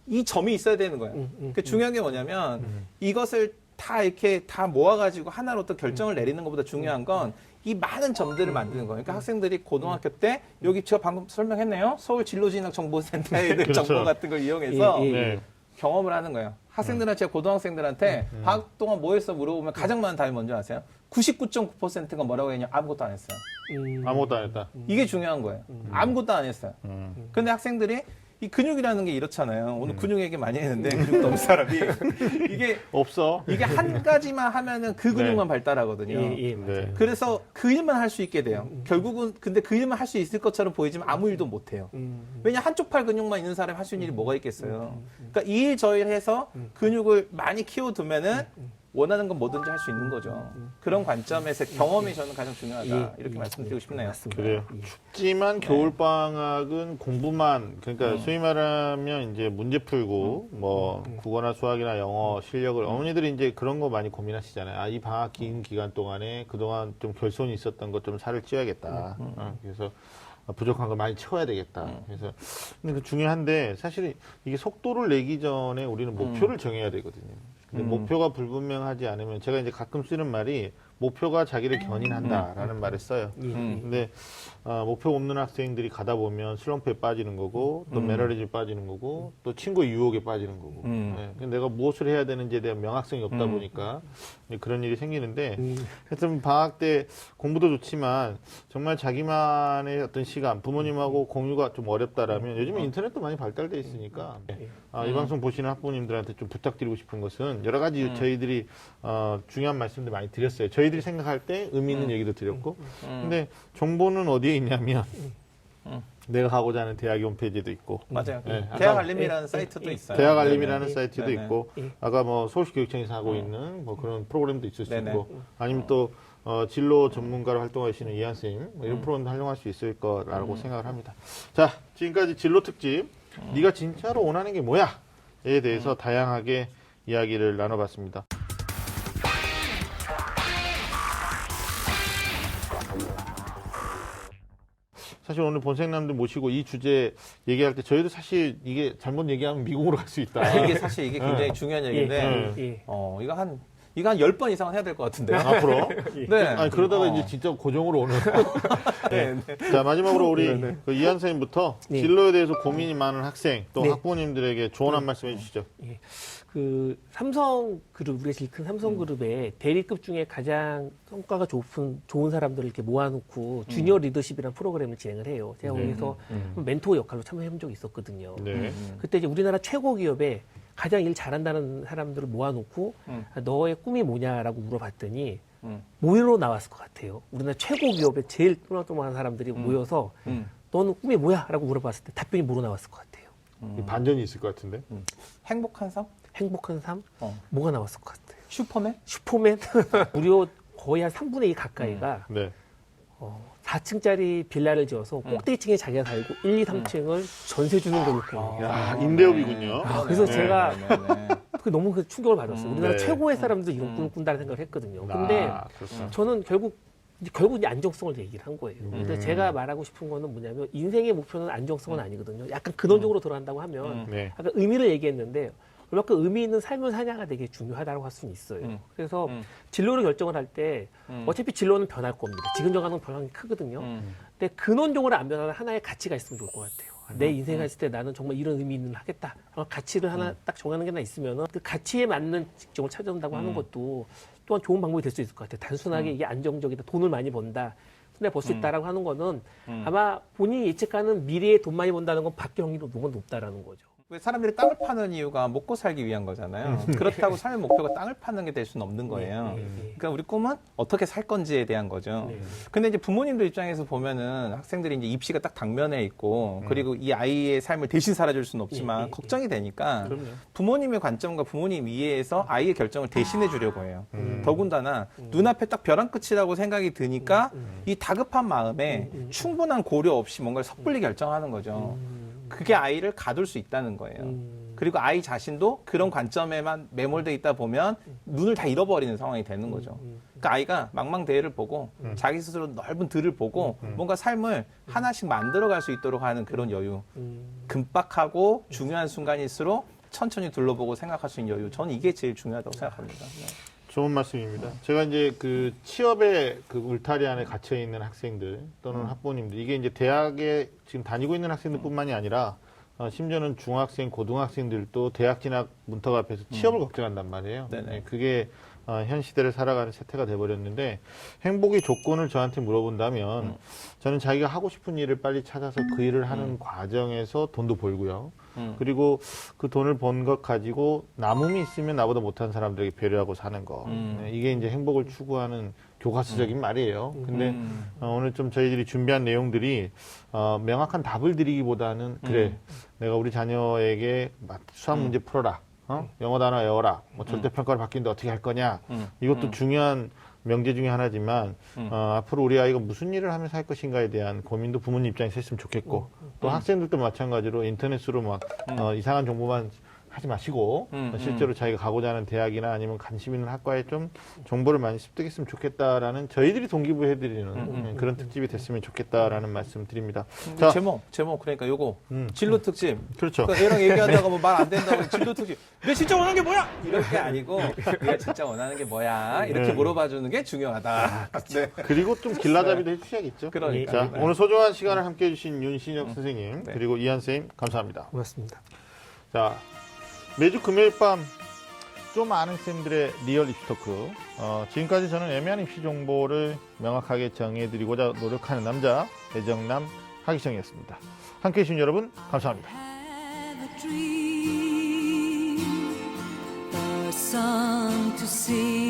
이 점이 있어야 되는 거예요. 그 중요한 게 뭐냐면 이것을 다 이렇게 다 모아가지고 하나로 또 결정을 내리는 것보다 중요한 건 이 많은 점들을 만드는 거예요. 그러니까 학생들이 고등학교 때 여기 제가 방금 설명했네요. 서울 진로진학정보센터에 있는 그렇죠. 정보 같은 걸 이용해서 네. 경험을 하는 거예요. 학생들한테 제가 고등학생들한테 방학 동안 뭐 했어 물어보면 가장 많은 답이 뭔지 아세요? 99.9%가 뭐라고 했냐? 아무것도 안 했어요. 아무것도 안 했다. 이게 중요한 거예요. 아무것도 안 했어요. 근데 학생들이 이 근육이라는 게 이렇잖아요. 오늘 근육 얘기 많이 했는데 근육도 없는 사람이 이게 없어. 이게 한 가지만 하면은 그 근육만 발달하거든요. 네. 그래서 그 일만 할 수 있게 돼요. 결국은 근데 그 일만 할 수 있을 것처럼 보이지만 아무 일도 못 해요. 왜냐 한쪽 팔 근육만 있는 사람이 할 수 있는 일이 뭐가 있겠어요. 그러니까 이 일 저 일 해서 근육을 많이 키워두면은 원하는 건 뭐든지 할 수 있는 거죠. 그런 관점에서 경험이 저는 가장 중요하다. 이렇게 말씀드리고 싶네요. 그래요. 춥지만 겨울방학은 공부만, 그러니까 소위 말하면 이제 문제 풀고, 뭐, 국어나 수학이나 영어 실력을, 어머니들이 이제 그런 거 많이 고민하시잖아요. 아, 이 방학 긴 기간 동안에 그동안 좀 결손이 있었던 것 좀 살을 찌워야겠다. 그래서 부족한 걸 많이 채워야 되겠다. 그래서, 근데 그 중요한데, 사실 이게 속도를 내기 전에 우리는 목표를 정해야 되거든요. 근데 목표가 불분명하지 않으면 제가 이제 가끔 쓰는 말이 목표가 자기를 견인한다라는 말을 써요. 근데 목표 없는 학생들이 가다 보면 슬럼프에 빠지는 거고 또 매너리즘에 빠지는 거고 또 친구의 유혹에 빠지는 거고. 네. 근데 내가 무엇을 해야 되는지에 대한 명확성이 없다 보니까 그런 일이 생기는데 하여튼 방학 때 공부도 좋지만 정말 자기만의 어떤 시간 부모님하고 공유가 좀 어렵다라면 요즘에 인터넷도 많이 발달돼 있으니까 이 방송 보시는 학부모님들한테 좀 부탁드리고 싶은 것은 여러 가지 저희들이 중요한 말씀들 많이 드렸어요. 저희들이 생각할 때 의미 있는 얘기도 드렸고 근데 정보는 어디에 있냐면 내가 가고자 하는 대학의 홈페이지도 있고 맞아요. 네, 대학 아까 알림이라는 사이트도 있어요. 대학 알림이라는 네네. 사이트도 네네. 있고 아까 뭐 서울시교육청에서 하고 있는 뭐 그런 프로그램도 있을 수 네네. 있고 아니면 또 진로 전문가로 활동하시는 이한 쌤 이런 프로그램도 활용할 수 있을 거라고 생각을 합니다. 자, 지금까지 진로 특집 네가 진짜로 원하는 게 뭐야?에 대해서 다양하게 이야기를 나눠봤습니다. 사실 오늘 본생남들 모시고 이 주제 얘기할 때 저희도 사실 이게 잘못 얘기하면 미국으로 갈 수 있다. 이게 사실 이게 굉장히 중요한 얘기인데 이거 한 10번 이상은 해야 될 것 같은데요. 앞으로? 네. 아니, 그러다가 이제 진짜 고정으로 오는. 네. 자, 마지막으로 우리 그 이한 선생님부터 네. 진로에 대해서 고민이 많은 학생 또 네. 학부모님들에게 조언 한 말씀 해주시죠. 그 삼성그룹, 우리가 제일 큰 삼성그룹의 대리급 중에 가장 성과가 좋은 사람들을 이렇게 모아놓고 주니어 리더십이라는 프로그램을 진행을 해요. 제가 거기서 멘토 역할로 참여해본 적이 있었거든요. 네. 그때 이제 우리나라 최고 기업에 가장 일 잘한다는 사람들을 모아놓고 너의 꿈이 뭐냐라고 물어봤더니 뭐로 나왔을 것 같아요. 우리나라 최고 기업에 제일 또렷한 사람들이 모여서 너는 꿈이 뭐야? 라고 물어봤을 때 답변이 뭐로 나왔을 것 같아요. 반전이 있을 것 같은데. 행복한 삶? 행복한 삶? 뭐가 나왔을 것 같아요? 슈퍼맨? 슈퍼맨? 무려 거의 한 3분의 2 가까이가 네. 4층짜리 빌라를 지어서 꼭대기층에 자기가 살고 1, 2, 3층을 전세 주는 걸로 이렇게. 야, 임대업이군요. 그래서 네. 제가 네. 너무 그 충격을 받았어요. 우리나라 네. 최고의 사람들도 이런 꿈을 꾼다는 생각을 했거든요. 근데 그렇구나. 저는 결국 이제 안정성을 얘기를 한 거예요. 근데 제가 말하고 싶은 거는 뭐냐면 인생의 목표는 안정성은 아니거든요. 약간 근원적으로 들어간다고 하면 네. 아까 의미를 얘기했는데 얼마큼 의미 있는 삶을 사냐가 되게 중요하다고 할 수는 있어요. 그래서 진로를 결정을 할 때 어차피 진로는 변할 겁니다. 지금 정하는 변화가 크거든요. 근데 근원적으로 안 변하는 하나의 가치가 있으면 좋을 것 같아요. 내 인생 했을 때 나는 정말 이런 의미 있는 하겠다. 가치를 하나 딱 정하는 게 하나 있으면 그 가치에 맞는 직종을 찾아온다고 하는 것도 또한 좋은 방법이 될 수 있을 것 같아요. 단순하게 이게 안정적이다, 돈을 많이 번다. 손해 볼 수 있다라고 하는 거는 아마 본인이 예측하는 미래에 돈 많이 번다는 건 바뀔 확률이 너무 높다라는 거죠. 왜 사람들이 땅을 파는 이유가 먹고 살기 위한 거잖아요. 그렇다고 삶의 목표가 땅을 파는 게 될 수는 없는 거예요. 그러니까 우리 꿈은 어떻게 살 건지에 대한 거죠. 근데 이제 부모님들 입장에서 보면은 학생들이 이제 입시가 딱 당면에 있고 그리고 이 아이의 삶을 대신 살아줄 수는 없지만 걱정이 되니까 그럼요. 부모님의 관점과 부모님 이해에서 아이의 결정을 대신해 주려고 해요. 더군다나 눈앞에 딱 벼랑 끝이라고 생각이 드니까 이 다급한 마음에 충분한 고려 없이 뭔가를 섣불리 결정하는 거죠. 그게 아이를 가둘 수 있다는 거예요. 그리고 아이 자신도 그런 관점에만 매몰돼 있다 보면 눈을 다 잃어버리는 상황이 되는 거죠. 그러니까 아이가 망망대해를 보고 자기 스스로 넓은 들을 보고 뭔가 삶을 하나씩 만들어갈 수 있도록 하는 그런 여유. 급박하고 중요한 순간일수록 천천히 둘러보고 생각할 수 있는 여유. 저는 이게 제일 중요하다고 생각합니다. 좋은 말씀입니다. 제가 이제 그 취업의 그 울타리 안에 갇혀 있는 학생들 또는 학부모님들, 이게 이제 대학에 지금 다니고 있는 학생들뿐만이 아니라 심지어는 중학생, 고등학생들도 대학 진학 문턱 앞에서 취업을 걱정한단 말이에요. 네네. 네, 그게 현 시대를 살아가는 세태가 돼버렸는데, 행복의 조건을 저한테 물어본다면 저는 자기가 하고 싶은 일을 빨리 찾아서 그 일을 하는 과정에서 돈도 벌고요. 그리고 그 돈을 번 것 가지고 남음이 있으면 나보다 못한 사람들에게 배려하고 사는 거. 네, 이게 이제 행복을 추구하는 교과서적인 말이에요. 근데 오늘 좀 저희들이 준비한 내용들이 명확한 답을 드리기보다는 그래, 내가 우리 자녀에게 수학 문제 풀어라. 영어 단어 외워라. 뭐 절대평가를 바뀌는데 어떻게 할 거냐. 이것도 중요한 명제 중에 하나지만 앞으로 우리 아이가 무슨 일을 하면서 할 것인가에 대한 고민도 부모님 입장에서 했으면 좋겠고 또 학생들도 마찬가지로 인터넷으로 막 이상한 정보만 하지 마시고 실제로 자기가 가고자 하는 대학이나 아니면 관심 있는 학과에 좀 정보를 많이 습득했으면 좋겠다라는, 저희들이 동기부여해드리는 그런 특집이 됐으면 좋겠다라는 말씀 드립니다. 자, 제목 그러니까 요거 진로 특집. 그렇죠. 그러니까 얘랑 얘기하다가 뭐 말 안 된다고 진로 특집. 내 진짜 원하는 게 뭐야? 이럴 게 아니고 내가 진짜 원하는 게 뭐야? 이렇게 물어봐주는 게 중요하다. 네. 그리고 좀 길라잡이도 해주셔야겠죠. 그러니까. 자, 오늘 소중한 시간을 함께 해주신 윤신혁 선생님 그리고 이한 선생님 감사합니다. 고맙습니다. 자, 매주 금요일 밤 좀 아는 쌤들의 리얼 입시 토크. 지금까지 저는 애매한 입시 정보를 명확하게 정해드리고자 노력하는 남자, 애정남 하기정이었습니다. 함께해 주신 여러분 감사합니다. Have a dream, a song to sing.